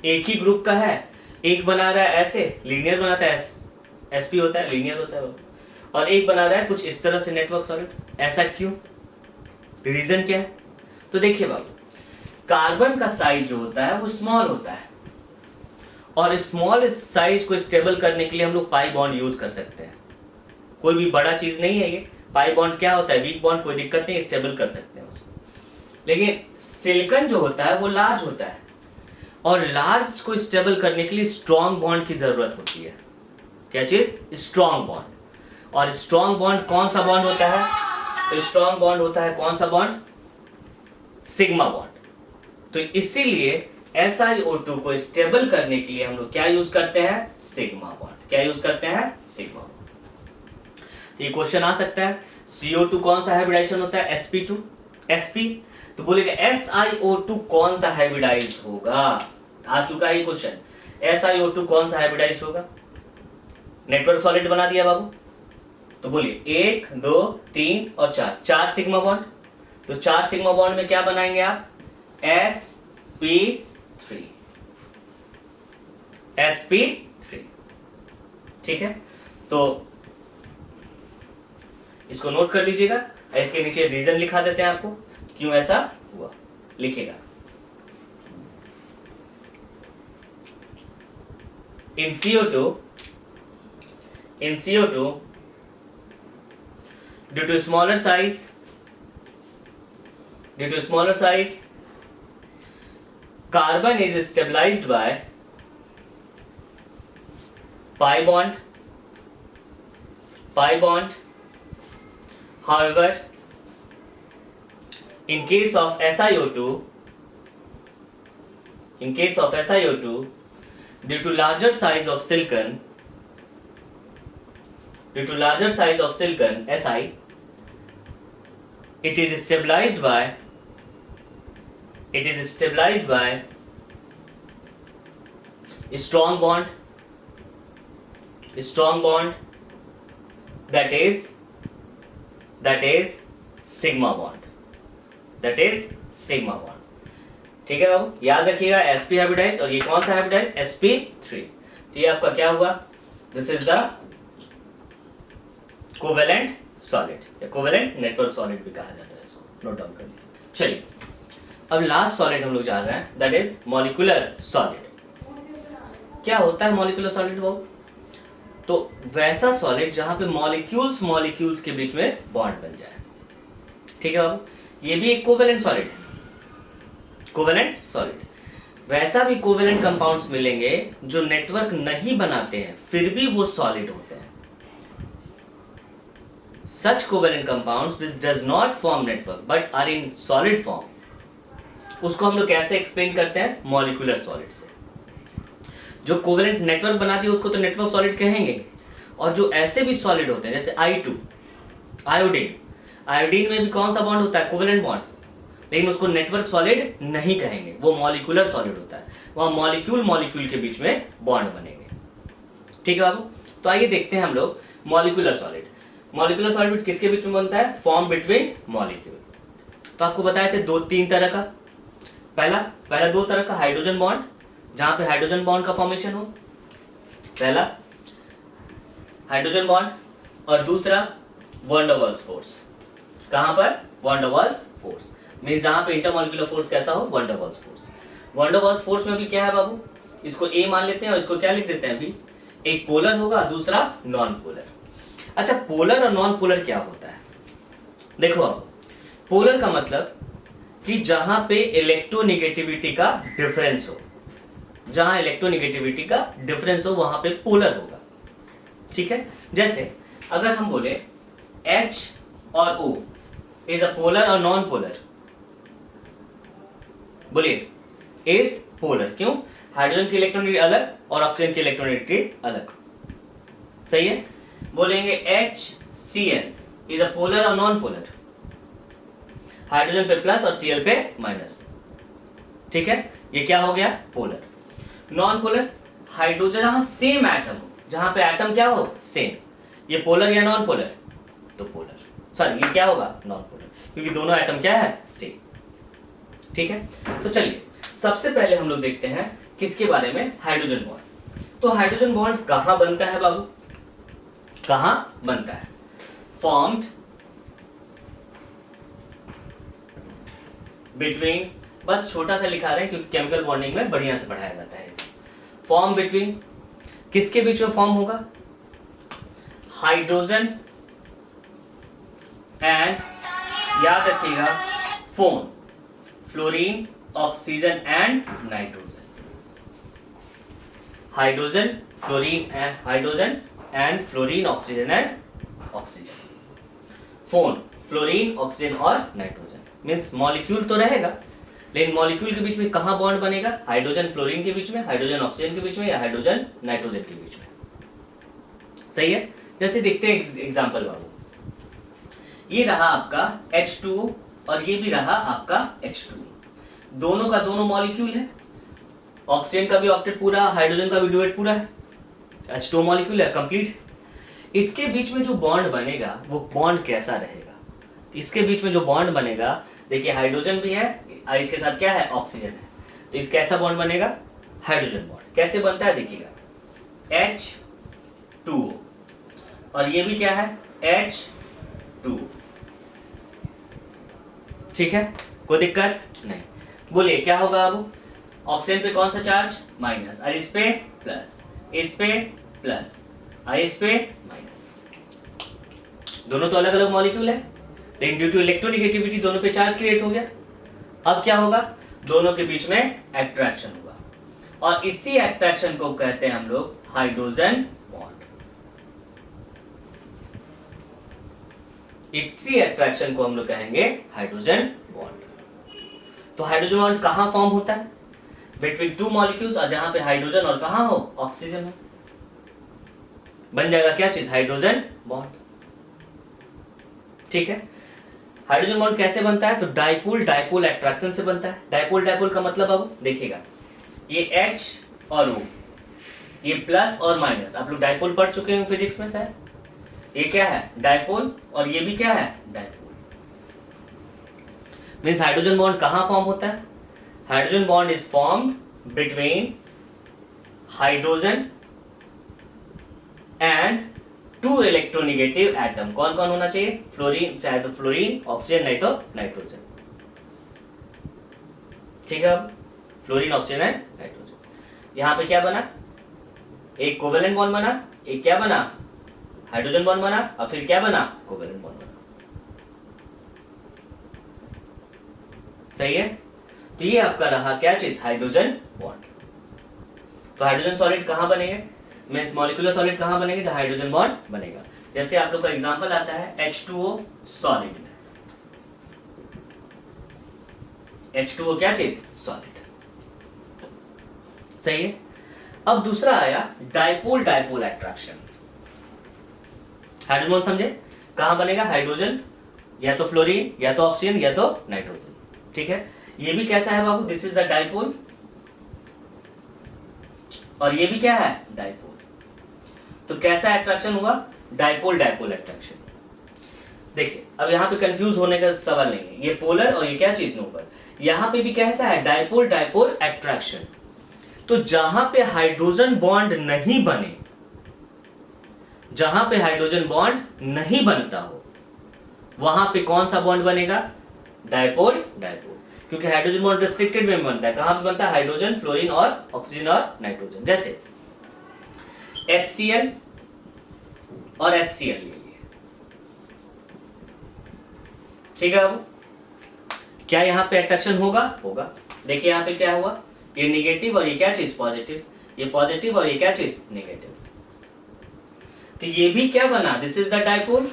एक ही ग्रुप का है, एक बना रहा है ऐसे लीनियर बनाता है, sp होता है लीनियर होता है, और एक बना रहा है कुछ इस तरह से नेटवर्क सॉलिड, ऐसा क्यों, रीजन क्या है? तो देखिए बाबू, कार्बन का साइज जो होता है वो स्मॉल होता है, और स्मॉल साइज को स्टेबल करने के लिए हम लोग पाई बॉन्ड यूज कर सकते हैं। कोई भी बड़ा चीज नहीं है ये, पाई बॉन्ड क्या होता है, वीक बॉन्ड, कोई दिक्कत नहीं, स्टेबल कर सकते हैं उसको। लेकिन सिलिकॉन जो होता है वो लार्ज होता है, और लार्ज को स्टेबल करने के लिए स्ट्रॉन्ग बॉन्ड की जरूरत होती है। क्या चीज, स्ट्रॉन्ग बॉन्ड। और स्ट्रॉन्ग बॉन्ड कौन सा बॉन्ड होता है, तो स्ट्रॉन्ग बॉन्ड होता है कौन सा बॉन्ड, सिग्मा बॉन्ड। तो इसीलिए SiO2 को स्टेबल करने के लिए हम लोग क्या यूज करते हैं, सिग्मा बॉन्ड। क्या यूज करते हैं, सिग्मा बॉन्ड। तो ये क्वेश्चन आ सकता है, CO2 कौन सा हाइब्रिडाइजेशन होता है, sp2 sp, तो बोलेगा SiO2 कौन सा हाइब्रिडाइज होगा। आ चुका है ये क्वेश्चन, SiO2 कौन सा हाइब्रिडाइज होगा। नेटवर्क सॉलिड बना दिया बाबू, तो बोलिए 1 2 3 और 4, 4 सिग्मा बॉन्ड। तो 4 सिग्मा बॉन्ड में क्या बनाएंगे आप, sp3 sp3, ठीक है। तो इसको नोट कर लीजिएगा, इसके नीचे रीजन लिखा देते हैं आपको क्यों ऐसा हुआ, लिखेगा in CO2 due to smaller size carbon is stabilized by pi bond. However, in case of SiO2, due to larger size of silicon, Si, it is stabilized by strong bond, that is sigma bond, ठीक है बाबू, याद रखिएगा sp hybridise, और ये कौन सा hybridise, sp3। तो ये आपका क्या हुआ, this is the covalent solid, या कोवेलेंट नेटवर्क सॉलिड भी कहा जाता है इसको, नोट डाउन कर लीजिए। चलिए अब लास्ट सॉलिड हम लोग जान रहे हैं, दैट इज मॉलिक्यूलर सॉलिड। क्या होता है मॉलिक्यूलर सॉलिड बाबू, तो वैसा सॉलिड जहां पे मॉलिक्यूल्स के बीच में बॉन्ड बन जाए, ठीक है बाबू। ये भी एक कोवेलेंट सॉलिड है, वैसा भी कोवेलेंट कंपाउंड्स मिलेंगे जो नेटवर्क नहीं बनाते हैं फिर भी वो सॉलिड होते हैं। Such covalent compounds which does not form network but are in solid form, उसको हम लोग कैसे एक्सप्लेन करते हैं, मॉलिक्यूलर सॉलिड से। जो कोवेलेंट नेटवर्क बनाती है उसको तो नेटवर्क सॉलिड कहेंगे, और जो ऐसे भी सॉलिड होते हैं जैसे I2 आयोडीन में भी कौन सा बॉन्ड होता है, कोवेलेंट बॉन्ड, लेकिन उसको नेटवर्क सॉलिड नहीं कहेंगे, वो मॉलिक्यूलर सॉलिड होता है, वहां मॉलिक्यूल के बीच में बॉन्ड बनेंगे, ठीक है बाबू। तो आइए देखते हैं हम लोग मॉलिक्यूलर सॉलिड किसके बीच में बनता है, फॉर्म बिटवीन मॉलिक्यूल। तो आपको बताए थे 2-3 तरह का, पहला 2 तरह का हाइड्रोजन बॉन्ड, जहां पे हाइड्रोजन बॉन्ड का फॉर्मेशन हो, पहला हाइड्रोजन बॉन्ड, और दूसरा वैन डर वाल्स फोर्स। कहां पर, van der Waals force means जहां पे इंटरमॉलिक्यूलर फोर्स कैसा हो, van der Waals force. Van der Waals force में भी क्या है बाबू, इसको ए मान लेते हैं और इसको क्या लिख देते हैं अभी, एक पोलर होगा दूसरा नॉन पोलर। अच्छा पोलर और नॉन पोलर क्या होता है, देखो अब पोलर का मतलब कि जहां पे इलेक्ट्रोनेगेटिविटी का डिफरेंस हो, वहां पे पोलर होगा, ठीक है। जैसे अगर हम बोले H और O इज अ पोलर और नॉन पोलर, बोलिए इज पोलर, क्यों, हाइड्रोजन की इलेक्ट्रॉन अलग और ऑक्सीजन की इलेक्ट्रोनेगेटिविटी अलग। सही है। बोलेंगे HCl इज अ पोलर और नॉन पोलर, हाइड्रोजन पे प्लस और Cl पे माइनस। ठीक है, ये क्या हो गया? पोलर। नॉन पोलर, हाइड्रोजन जहां सेम एटम हो, जहां पे एटम क्या हो? सेम। ये पोलर या नॉन पोलर? तो पोलर। सॉरी, ये क्या होगा? नॉन पोलर, क्योंकि दोनों एटम क्या है? सेम। ठीक है, तो चलिए सबसे पहले हम लोग देखते हैं किसके बारे में? Hydrogen bond. तो हाइड्रोजन बॉन्ड कहां बनता है बाबू? कहां बनता है? फॉर्म्ड बिटवीन, बस छोटा सा लिखा रहे हैं क्योंकि केमिकल बॉन्डिंग में बढ़िया से पढ़ाया जाता है। फॉर्म बिटवीन, किसके बीच में फॉर्म होगा? हाइड्रोजन एंड, याद रखिएगा, phone, fluorine, oxygen and nitrogen. Hydrogen, fluorine and fluorine, oxygen and oxygen. Phone, fluorine, oxygen और नाइट्रोजन। मीन्स मॉलिक्यूल तो रहेगा, लेकिन मॉलिक्यूल के बीच में कहां बॉन्ड बनेगा? हाइड्रोजन फ्लोरीन के बीच में, हाइड्रोजन ऑक्सीजन के बीच में, या हाइड्रोजन नाइट्रोजन के बीच में। सही है। जैसे देखते हैं एग्जांपल बाबू, ये रहा आपका H2 और ये भी रहा आपका H2, दोनों का दोनों मॉलिक्यूल है। ऑक्सीजन का भी ऑक्टेट पूरा, हाइड्रोजन का भी डुएट पूरा है, H2 मॉलिक्यूल है, कंप्लीट। इसके बीच में जो बॉन्ड बनेगा वो बॉन्ड कैसा रहेगा? इसके बीच में जो बॉन्ड बनेगा, देखिए हाइड्रोजन भी है, इसके साथ क्या है? ऑक्सीजन है, तो इस कैसा बॉन्ड बनेगा? Hydrogen bond. कैसे बनता है देखिएगा, H2 और ये भी क्या है? H2। ठीक है, कोई दिक्कत नहीं। बोलिए क्या होगा अब? ऑक्सीजन पे कौन सा चार्ज? माइनस, और इस पे प्लस, इस पे प्लस, और इस पे माइनस। दोनों तो अलग अलग मॉलिक्यूल है, लेकिन ड्यू टू इलेक्ट्रोनेगेटिविटी दोनों पे चार्ज क्रिएट हो गया। अब क्या होगा? दोनों के बीच में अट्रैक्शन होगा, और इसी अट्रैक्शन को कहते हैं हम लोग हाइड्रोजन बॉन्ड। इसी अट्रैक्शन को हम लोग कहेंगे हाइड्रोजन बॉन्ड। तो हाइड्रोजन बॉन्ड कहां फॉर्म होता है? बिटवीन टू मॉलिक्यूल्स, और जहां पे हाइड्रोजन और कहां हो? ऑक्सीजन हो, बन जाएगा क्या चीज? Hydrogen bond. ठीक है। हाइड्रोजन बॉन्ड कैसे बनता है? तो डाइपोल डाइपोल अट्रैक्शन से बनता है। डाइपोल डाइपोल का मतलब अब देखिएगा, ये H और O, ये प्लस और माइनस, आप लोग डाइपोल पढ़ चुके हैं फिजिक्स में शायद। ये क्या है? डाइपोल, और ये भी क्या है? डाइपोल। मींस हाइड्रोजन बॉन्ड कहां फॉर्म होता है? Hydrogen bond is formed between hydrogen and two electronegative atom. कौन कौन होना चाहिए? फ्लोरीन, चाहे तो फ्लोरीन, ऑक्सीजन, नहीं तो नाइट्रोजन। ठीक है, अब फ्लोरीन, ऑक्सीजन एंड नाइट्रोजन। यहां पे क्या बना? एक कोवेलेंट बॉन्ड बना, एक क्या बना? हाइड्रोजन बॉन्ड बना, और फिर क्या बना? कोवेलेंट बॉन्ड बना। सही है। तो ये आपका रहा क्या चीज? Hydrogen bond. तो हाइड्रोजन सॉलिड कहां बनेंगे? मींस मॉलिक्यूलर सॉलिड कहां बनेंगे? जहां हाइड्रोजन बॉन्ड बनेगा। जैसे आप लोग का एग्जांपल आता है H2O सॉलिड। H2O क्या चीज? सॉलिड। सही है। अब दूसरा आया dipole dipole attraction. Hydrogen bond समझे? कहां बनेगा? हाइड्रोजन या तो फ्लोरीन, या तो ऑक्सीजन, या तो नाइट्रोजन। ठीक है, ये भी कैसा है बाबू? दिस इज द डाइपोल, और ये भी क्या है? डाइपोल। तो कैसा अट्रैक्शन हुआ? Dipole dipole attraction. देखिए अब यहां पे कंफ्यूज होने का सवाल नहीं है, ये पोलर और ये क्या चीज न्यूट्रल। यहां पे भी कैसा है? Dipole dipole attraction. तो जहां पे हाइड्रोजन बॉन्ड नहीं बने, जहां पे हाइड्रोजन बॉन्ड नहीं बनता हो, वहां पे कौन सा बॉन्ड बनेगा? Dipole dipole. क्योंकि हाइड्रोजन बॉन्ड रिस्ट्रिक्टेड में बनता है। कहां पे बनता है? हाइड्रोजन, फ्लोरीन और ऑक्सीजन और नाइट्रोजन। जैसे HCl और HCl ले लिए। ठीक है, अब क्या यहां पे अट्रैक्शन होगा? होगा। देखिए यहां पे क्या हुआ? ये नेगेटिव और ये क्या चीज? पॉजिटिव। ये पॉजिटिव और ये क्या चीज? नेगेटिव। तो ये भी क्या बना? दिस इज द डाइपोल,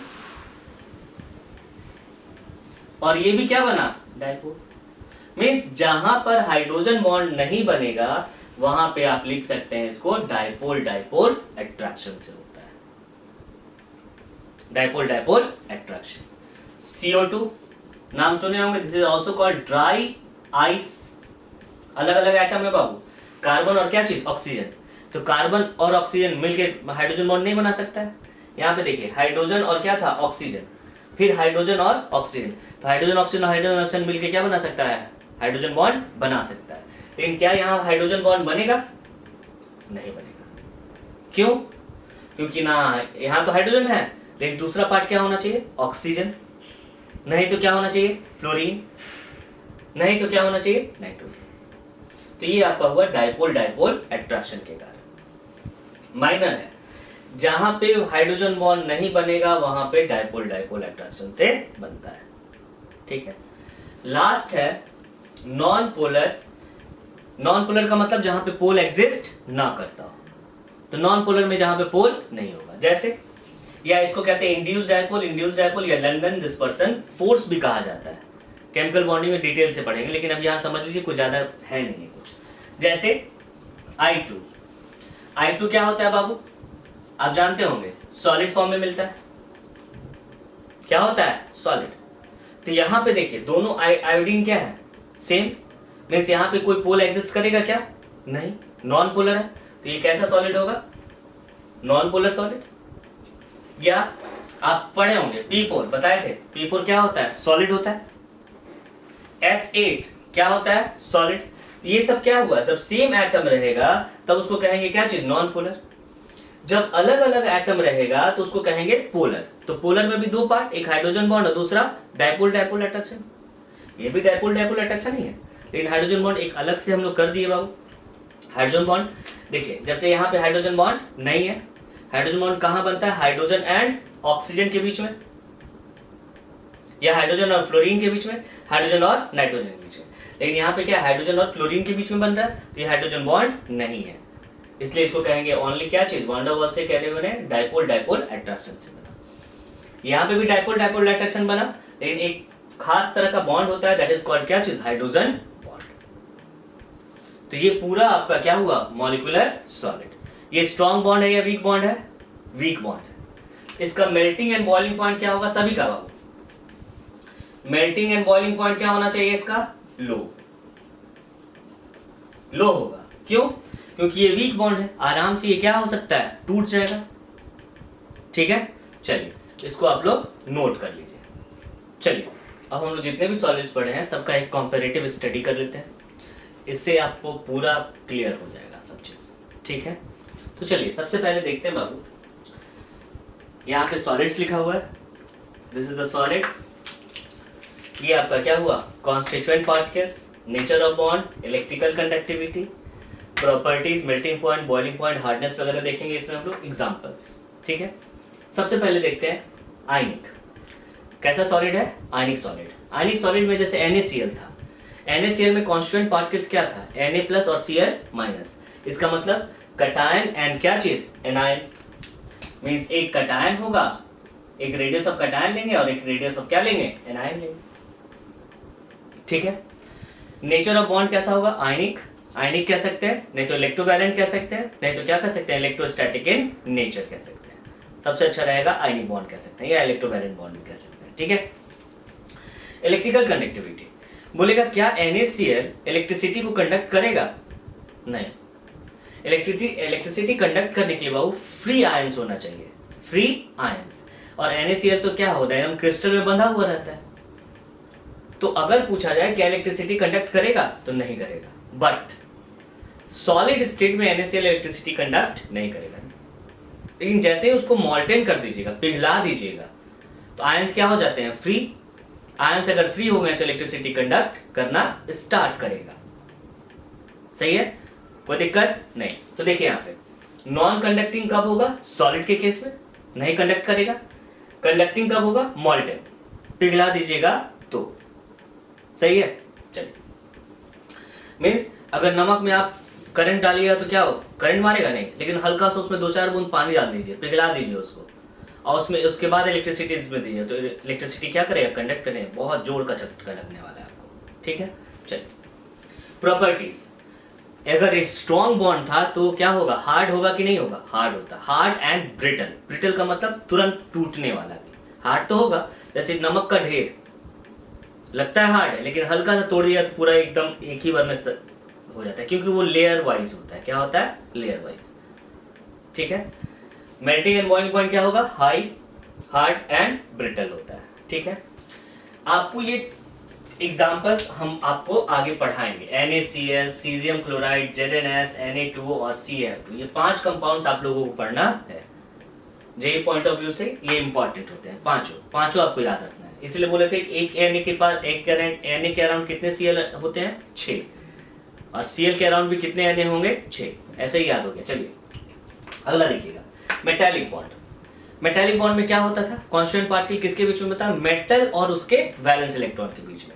और ये भी क्या बना? डाइपोल। मींस जहां पर हाइड्रोजन बॉन्ड नहीं बनेगा वहां पे आप लिख सकते हैं इसको डायपोल डायपोल अट्रैक्शन से होता है, डायपोल डायपोल अट्रैक्शन। CO2 नाम सुने होंगे, this is also called dry ice. अलग अलग एटम है बाबू, कार्बन और क्या चीज, ऑक्सीजन। तो कार्बन और ऑक्सीजन मिलकर हाइड्रोजन बॉन्ड नहीं बना सकता है। यहाँ पे देखिए हाइड्रोजन और क्या था, ऑक्सीजन, फिर हाइड्रोजन और ऑक्सीजन। तो हाइड्रोजन ऑक्सीजन हाइड्रोजन ऑक्सीजन मिलकर क्या बना सकता है, हाइड्रोजन बॉन्ड बना सकता है। लेकिन क्या यहाँ हाइड्रोजन बॉन्ड बनेगा, नहीं बनेगा। क्यों, क्योंकि ना यहाँ तो हाइड्रोजन है, लेकिन दूसरा पार्ट क्या होना चाहिए, ऑक्सीजन, नहीं तो क्या होना चाहिए, फ्लोरीन, नहीं तो क्या होना चाहिए, नाइट्रोजन। तो ये आपका हुआ डायपोल डायपोल अट्रैक्शन के कारण। माइनर है, जहां पे हाइड्रोजन बॉन्ड नहीं बनेगा वहां पे डायपोल डायपोल अट्रैक्शन से बनता है, ठीक है। लास्ट है नॉन पोलर। नॉन पोलर का मतलब जहां पे पोल एग्जिस्ट ना करता हो। तो नॉन पोलर में जहां पे पोल नहीं होगा, जैसे या इसको कहते हैं इंड्यूस्ड डायपोल, इंड्यूस्ड डायपोल या लंदन डिस्पर्सन फोर्स भी कहा जाता है। केमिकल बॉन्डिंग में डिटेल से पढ़ेंगे, लेकिन अब यहाँ समझ लीजिए कुछ ज्यादा है नहीं कुछ। जैसे I2, I2 क्या होता है बाबू, आप जानते होंगे, सॉलिड फॉर्म में मिलता है। क्या होता है, सॉलिड। तो यहाँ पे देखिए दोनों आयोडीन क्या है, सेम। मीन्स यहाँ पे कोई पोल एग्जिस्ट करेगा क्या, नहीं, नॉन पोलर है। तो ये कैसा सॉलिड होगा, नॉन पोलर सॉलिड। या आप पढ़े होंगे P4, बताए थे, P4 क्या होता है, सॉलिड होता है। S8 क्या होता है, सॉलिड। ये सब क्या हुआ, जब सेम एटम रहेगा तब उसको कहेंगे क्या चीज, नॉन पोलर। जब अलग अलग एटम रहेगा तो उसको कहेंगे पोलर। तो पोलर में भी दो पार्ट, एक हाइड्रोजन बॉन्ड और दूसरा डायपोल डायपोल अट्रैक्शन। ये भी डायपोल डायपोल अट्रैक्शन ही है, लेकिन हाइड्रोजन बॉन्ड एक अलग से हम लोग कर दिए बाबू। हाइड्रोजन बॉन्ड देखिए, जब से यहाँ पे हाइड्रोजन बॉन्ड नहीं है, हाइड्रोजन बॉन्ड कहाँ बनता है, हाइड्रोजन एंड ऑक्सीजन के बीच में, या हाइड्रोजन और फ्लोरीन के बीच में, हाइड्रोजन और नाइट्रोजन के बीच में। लेकिन यहाँ पे क्या हाइड्रोजन और क्लोरीन के बीच में बन रहा है, तो ये हाइड्रोजन बॉन्ड नहीं है, इसलिए इसको कहेंगे ओनली क्या चीज, वन डबल से कहते बने डायपोल डायपोल अट्रैक्शन से बना। यहाँ पे भी डायपोल डायपोल अट्रैक्शन बना, लेकिन एक खास तरह का बॉन्ड होता है, दैट इज कॉल्ड क्या चीज, हाइड्रोजन बॉन्ड। तो ये पूरा आपका क्या हुआ, मॉलिक्यूलर सॉलिड। ये स्ट्रॉन्ग बॉन्ड है या वीक बॉन्ड है, वीक बॉन्ड है। इसका मेल्टिंग एंड बॉइलिंग पॉइंट क्या होगा, सभी का बाबू, मेल्टिंग एंड बॉइलिंग पॉइंट क्या होना चाहिए इसका, लो, लो होगा। क्यों, क्योंकि ये वीक बॉन्ड है, आराम से ये क्या हो सकता है, टूट जाएगा, ठीक है। चलिए इसको आप लोग नोट कर लीजिए। चलिए अब हम लोग जितने भी सॉलिड्स पढ़े हैं सबका एक कंपैरेटिव स्टडी कर लेते हैं, इससे आपको पूरा क्लियर हो जाएगा सब चीज, ठीक है। तो चलिए सबसे पहले देखते हैं बाबू, यहाँ पे सॉलिड्स लिखा हुआ है, दिस इज द सॉलिड्स। ये आपका क्या हुआ, constituent particles, nature of bond, electrical conductivity, properties, melting point, boiling point, hardness वगैरह देखेंगे इसमें हम लोग एग्जांपल्स, ठीक है। सबसे पहले देखते हैं आयनिक, कैसा सॉलिड है, आयनिक सॉलिड। आयनिक सॉलिड में जैसे NaCl था, NaCl में कॉन्स्टिट्यूएंट पार्टिकल्स क्या था, Na+ और Cl-। इसका मतलब कटायन एंड क्या चीज, एनायन। मींस एक कटायन होगा, एक रेडियस ऑफ कटायन लेंगे और एक रेडियस ऑफ क्या लेंगे, एनायन लेंगे, ठीक है। नेचर ऑफ बॉन्ड कैसा होगा, आयनिक। आयनिक कह सकते हैं, नहीं तो इलेक्ट्रोवैलेंट कह सकते हैं, नहीं तो क्या कह सकते हैं, इलेक्ट्रोस्टैटिक इन नेचर कह सकते हैं। सबसे अच्छा रहेगा आयनिक बॉन्ड कह सकते हैं या इलेक्ट्रोवैलेंट बॉन्ड भी कह सकते हैं, ठीक है। इलेक्ट्रिकल कंडक्टिविटी बोलेगा क्या NaCl इलेक्ट्रिसिटी को कंडक्ट करेगा, नहीं। इलेक्ट्रिसिटी कंडक्ट करने के लिए बाबू फ्री आयंस होना चाहिए, फ्री आयंस। और NaCl तो क्या होता है, एकदम क्रिस्टल में बंधा हुआ रहता है। तो अगर पूछा जाए क्या इलेक्ट्रिसिटी कंडक्ट करेगा, तो नहीं करेगा। बट सॉलिड स्टेट में NaCl इलेक्ट्रिसिटी कंडक्ट नहीं करेगा, लेकिन जैसे ही उसको मॉल्टेन कर दीजिएगा, पिघला दीजिएगा, तो आयंस क्या हो जाते हैं, फ्री। आयंस अगर फ्री हो गए तो इलेक्ट्रिसिटी कंडक्ट करना स्टार्ट करेगा, सही है, कोई दिक्कत नहीं। तो देखिए यहाँ पे नॉन कंडक्टिंग कब होगा, सॉलिड के केस में नहीं कंडक्ट करेगा। कंडक्टिंग कब होगा, मॉल्टेन, पिघला दीजिएगा तो, सही है। चलिए मीन्स अगर नमक में आप करंट डालिएगा तो क्या हो, करंट मारेगा नहीं, लेकिन हल्का सा उसमें 2-4 बूंद पानी डाल दीजिए, पिघला दीजिए उसको, और उसमें उसके बाद इलेक्ट्रिसिटी इसमें दीजिए, तो इलेक्ट्रिसिटी क्या करेगा, कंडक्ट करेगा। बहुत जोर का झटका लगने वाला है आपको, ठीक है। चलिए प्रॉपर्टीज, अगर एक स्ट्रॉन्ग बॉन्ड था तो क्या होगा, हार्ड होगा कि नहीं होगा, हार्ड होता। हार्ड एंड ब्रिटल, ब्रिटल का मतलब तुरंत टूटने वाला भी, हार्ड तो होगा। जैसे नमक का ढेर लगता है हार्ड है, लेकिन हल्का सा तोड़ दिया तो पूरा एकदम एक ही बार में हो जाता है, क्योंकि वो लेयर वाइज होता है। क्या होता है, लेयर वाइज। ठीक है, मेल्टिंग एंड बॉइलिंग पॉइंट क्या होगा, हाई, हार्ड एंड ब्रिटल होता है। ठीक है, आपको ये एग्जाम्पल्स हम आपको आगे पढ़ाएंगे। NaCl, caesium chloride, ZnS, Na2 और CF2, ये 5 कंपाउंड्स आप लोगों को पढ़ना है। जेई पॉइंट ऑफ व्यू से ये इंपॉर्टेंट होते हैं, पांचों आपको याद रखना है। इसलिए बोले थे एक Na के पास एक Na के अराउंड कितने Cl होते हैं, 6, और Cl के अराउंड भी कितने Na होंगे, 6। ऐसे ही याद हो गया। चलिए अगला देखिएगा, मेटालिक बॉन्ड। मेटालिक बॉन्ड में क्या होता था, कांस्टेंट पार्टिकल किसके बीच में बता, मेटल और उसके वैलेंस इलेक्ट्रॉन के बीच में,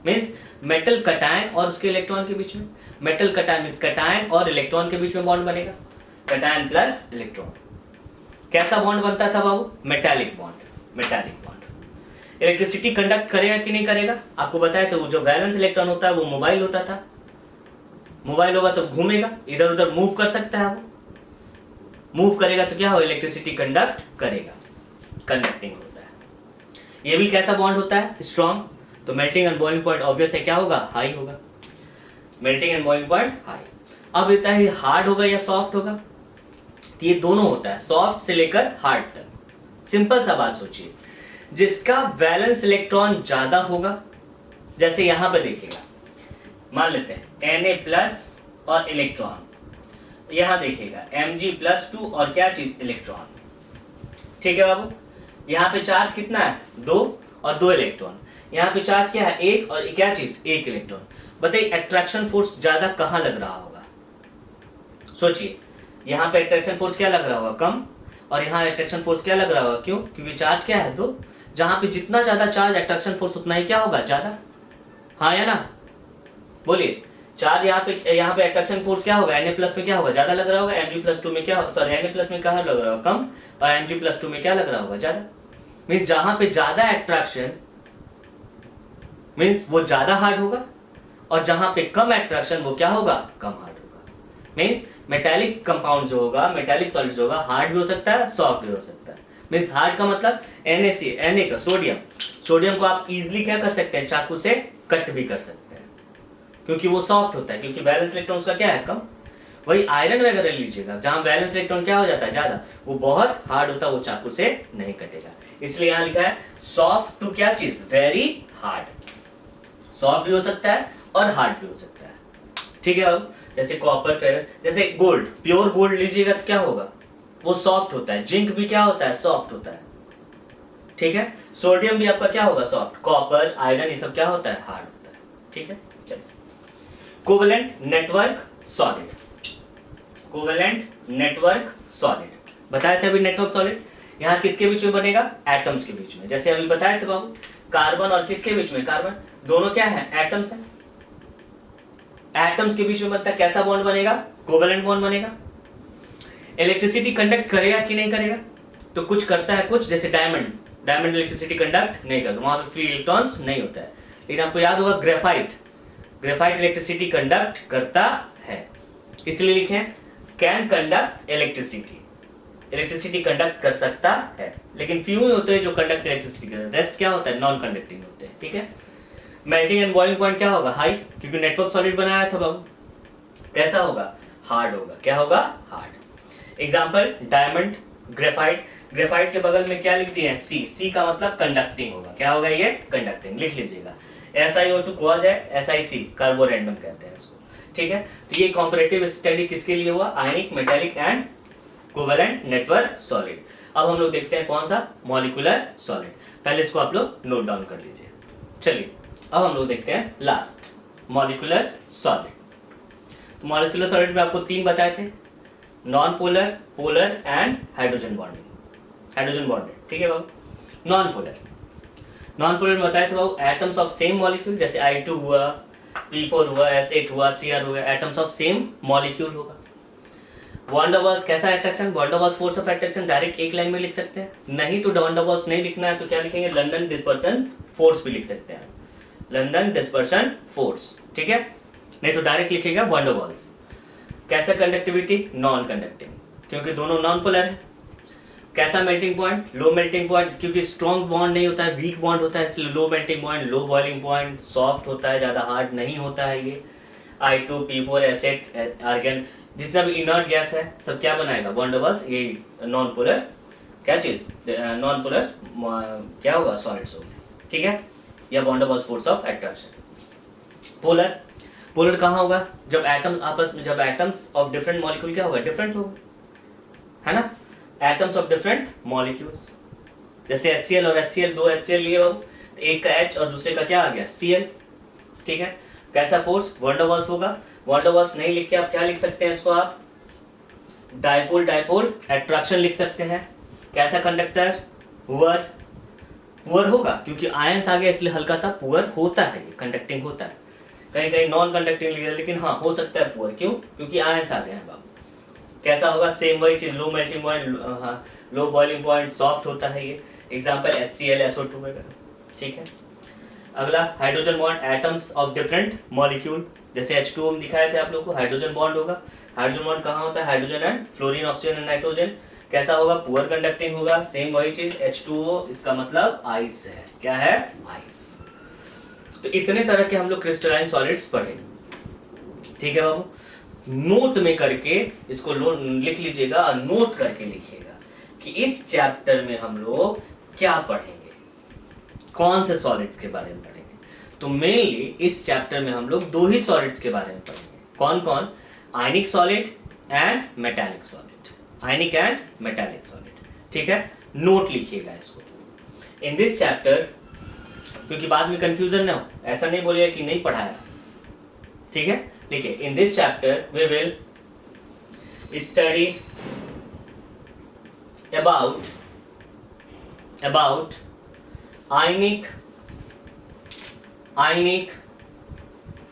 मींस मेटल कटायन और उसके इलेक्ट्रॉन के बीच में। मेटल कटायन मींस कटायन और इलेक्ट्रॉन के बीच में बॉन्ड बनेगा, कटायन प्लस इलेक्ट्रॉन। कैसा बॉन्ड बनता था बाबू, metallic bond. Metallic bond electricity conduct करेगा कि नहीं करेगा, आपको बताया तो जो वैलेंस इलेक्ट्रॉन होता है वो मोबाइल होता था। मोबाइल होगा तो घूमेगा, इधर उधर मूव कर सकता है, वो मूव करेगा तो क्या होगा, इलेक्ट्रिसिटी कंडक्ट करेगा, कंडक्टिंग होता है। ये भी कैसा बॉन्ड होता है, स्ट्रॉन्ग। तो melting and boiling point obvious है, क्या होगा, हाई होगा। Melting and boiling point high. अब इतना ही हार्ड होगा या सॉफ्ट होगा, तो ये दोनों होता है, सॉफ्ट से लेकर हार्ड तक। सिंपल सा बात सोचिए, जिसका वैलेंस इलेक्ट्रॉन ज्यादा होगा, जैसे यहां पर देखिएगा, मान लेते हैं Na प्लस और इलेक्ट्रॉन, यहां देखिएगा Mg+2 और क्या चीज, इलेक्ट्रॉन। ठीक है बाबू, यहाँ पे चार्ज कितना है, 2 और 2 इलेक्ट्रॉन। यहाँ पे चार्ज क्या है, 1 और क्या चीज, 1 इलेक्ट्रॉन। बताइए अट्रैक्शन फोर्स ज्यादा कहां लग रहा होगा, सोचिए। यहाँ पे अट्रैक्शन फोर्स क्या लग रहा होगा, कम, और यहाँ अट्रैक्शन फोर्स क्या लग रहा होगा, क्यों, क्योंकि चार्ज क्या है, 2। जहां पे जितना ज्यादा चार्ज अट्रैक्शन फोर्स उतना ही क्या होगा, ज्यादा। हाँ या ना, बोलिए। चार्ज यहाँ पे अट्रैक्शन फोर्स क्या होगा, Na प्लस में क्या होगा, ज्यादा लग रहा होगा, Mg+2 में क्या, सॉरी Na प्लस में क्या लग रहा होगा, कम, और Mg+2 में क्या लग रहा होगा, ज्यादा। मीन्स जहां पे ज्यादा अट्रैक्शन मीन्स वो ज्यादा हार्ड होगा, और जहां पे कम अट्रैक्शन वो क्या होगा, कम हार्ड होगा। मीन्स मेटालिक कंपाउंड जो होगा, मेटालिक सॉलिड होगा, हार्ड भी हो सकता है, सॉफ्ट भी हो सकता है। मीन्स हार्ड का मतलब Na का सोडियम को आप इजिली क्या कर सकते हैं, चाकू से कट भी कर सकते हैं, क्योंकि वो सॉफ्ट होता है, क्योंकि वैलेंस इलेक्ट्रॉन का क्या है, कम। वही आयरन वगैरह लीजिएगा, जहां वैलेंस इलेक्ट्रॉन क्या हो जाता है, ज्यादा, वो बहुत हार्ड होता है, वो चाकू से नहीं कटेगा। इसलिए यहां लिखा है सॉफ्ट टू क्या चीज, वेरी हार्ड। सॉफ्ट भी हो सकता है और हार्ड भी हो सकता है। ठीक है, अब जैसे कॉपर, फेरस, जैसे गोल्ड, प्योर गोल्ड लीजिएगा तो क्या होगा, वो सॉफ्ट होता है। जिंक भी क्या होता है, सॉफ्ट होता है। ठीक है, सोडियम भी आपका क्या होगा, सॉफ्ट। कॉपर, आयरन, ये सब क्या होता है, हार्ड होता है। ठीक है, चलिए covalent network solid. Covalent network solid बताया था अभी, नेटवर्क सॉलिड यहाँ किसके बीच में बनेगा, एटम्स के बीच में। जैसे अभी बताया था बाबू, कार्बन और किसके बीच में, कार्बन, दोनों क्या है, एटम्स है। एटम्स के बीच में बनता है, कैसा बॉन्ड बनेगा, कोवेलेंट बॉन्ड बनेगा। इलेक्ट्रिसिटी कंडक्ट करेगा कि नहीं करेगा, तो कुछ करता है, कुछ, जैसे डायमंड, डायमंड इलेक्ट्रिसिटी कंडक्ट नहीं करता, वहां पे फ्री इलेक्ट्रॉन्स नहीं होता है। लेकिन आपको याद होगा ग्रेफाइट, ग्रेफाइट इलेक्ट्रिसिटी कंडक्ट करता है, इसलिए लिखे can conduct electricity, electricity conduct कर सकता है। लेकिन फ्यू ही होते हैं जो कंडक्ट इलेक्ट्रिसिटी करते हैं, रेस्ट क्या होता है, नॉन कंडक्टिंग होते हैं। ठीक है, मेल्टिंग एंड बॉइलिंग पॉइंट क्या होगा, हाई, क्योंकि नेटवर्क सॉलिड बनाया था बाबू। कैसा होगा, हार्ड होगा। क्या होगा, hard. Example diamond, graphite, graphite के बगल में क्या लिख दिए हैं, सी, सी का मतलब कंडक्टिंग होगा। क्या होगा ये, कंडक्टिंग, लिख लीजिएगा। SiO2 क्वाज है, SiC कार्बोरेंडम कहते हैं इसको। ठीक है, तो ये कॉम्परेटिव स्टडी किसके लिए हुआ, ionic, metallic and covalent network solid. अब हम लोग देखते हैं कौन सा, मॉलिक्यूलर सॉलिड। पहले इसको आप लोग नोट डाउन कर लीजिए। चलिए अब हम लोग देखते हैं लास्ट, मॉलिक्यूलर सॉलिड। तो मॉलिक्यूलर सॉलिड में आपको 3 बताए थे, non polar, polar and hydrogen bonding, hydrogen bonded. ठीक है बाबू, नॉन पोलर, नॉन पोलर में बताया था बाबू, एटम्स ऑफ सेम मॉलिक्यूल, जैसे I2 हुआ, P4 हुआ, S8 हुआ, Cr हुआ, एटम्स ऑफ सेम मॉलिक्यूल होगा। वॉन डर वाल्स कैसा attraction, van der Waals force of attraction direct एक लाइन में लिख सकते हैं, नहीं तो वॉन डर वाल्स नहीं लिखना है तो क्या लिखेंगे, लंदन डिस्पर्सन फोर्स भी लिख सकते हैं, लंदन डिस्पर्सन फोर्स। ठीक है, नहीं तो डायरेक्ट लिखेगा वॉन डर वाल्स। कैसा कंडक्टिविटी, नॉन कंडक्टिंग, क्योंकि दोनों नॉन पोलर है। कैसा melting point, low melting point, क्योंकि स्ट्रॉन्ग बॉन्ड नहीं होता है, वीक बॉन्ड होता है, इसलिए low melting point, low boiling point, soft होता है, ज़्यादा हार्ड नहीं होता है ये। I2P4 एसिड आर्गन, जितना भी इनर्ट गैस है सब क्या बनाएगा, वॉन डर वाल्स, ये नॉन पोलर क्या चीज, नॉन पोलर क्या होगा, सॉलिड्स होंगे, ठीक है, या van der Waals force of attraction. Polar, polar कहाँ होगा, जब एटम्स आपस में, जब एटम्स ऑफ डिफरेंट मॉलिक्यूल क्या होगा, डिफरेंट होगा, है ना, एटम्स ऑफ डिफरेंट मॉलिक्यूल्स, जैसे HCl और HCl, दो HCl लिए बाबू, तो एक का H और दूसरे का क्या आ गया, Cl, ठीक है। कैसा फोर्स, वॉन डर वाल्स होगा। वॉन डर वाल्स नहीं लिख के आप क्या लिख सकते हैं इसको, आप डायपोल डायपोल अट्रैक्शन लिख सकते हैं। कैसा कंडक्टर, पुअर, पुअर होगा क्योंकि आयंस आ गया इसलिए हल्का सा पुअर होता है, ये कंडक्टिंग होता है, कहीं कहीं नॉन कंडक्टिंग लिखा, लेकिन हाँ हो सकता है पुअर, क्यों, क्योंकि आयंस आ गए हैं बाबू। कैसा होगा, सेम वही चीज, लो मेल्टिंग पॉइंट, हाँ लो बॉइलिंग पॉइंट, सॉफ्ट होता है ये, एग्जांपल HCl SO2 वगैरह, ठीक है। अगला hydrogen bond, atoms of different molecule, जैसे H2O में दिखाए थे आप लोगों को, हाइड्रोजन बॉन्ड होगा। हाइड्रोजन बॉन्ड कहाँ होता है, hydrogen and fluorine, oxygen and nitrogen. कैसा होगा, पुअर कंडक्टिंग होगा, सेम वही चीज, H2O, इसका मतलब आइस है, क्या है, आइस। तो इतने तरह के हम लोग क्रिस्टलाइन सॉलिड्स पढ़े, ठीक है बाबू। नोट में करके इसको लिख लीजिएगा और नोट करके लिखिएगा कि इस चैप्टर में हम लोग क्या पढ़ेंगे, कौन से सॉलिड्स के बारे में पढ़ेंगे। तो मेनली इस चैप्टर में हम लोग दो ही सॉलिड्स के बारे में पढ़ेंगे, कौन कौन, ionic solid and metallic solid, ionic and metallic solid, ठीक है। नोट लिखिएगा इसको इन दिस चैप्टर, क्योंकि बाद में कंफ्यूजन ना हो, ऐसा नहीं बोलिएगा कि नहीं पढ़ाया, ठीक है। देखिए, in this chapter we will study about ionic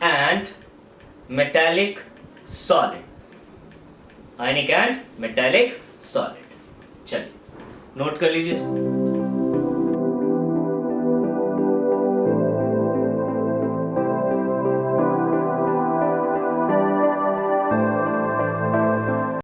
and metallic solids, ionic and metallic solid। चलिए नोट कर लीजिए इसको।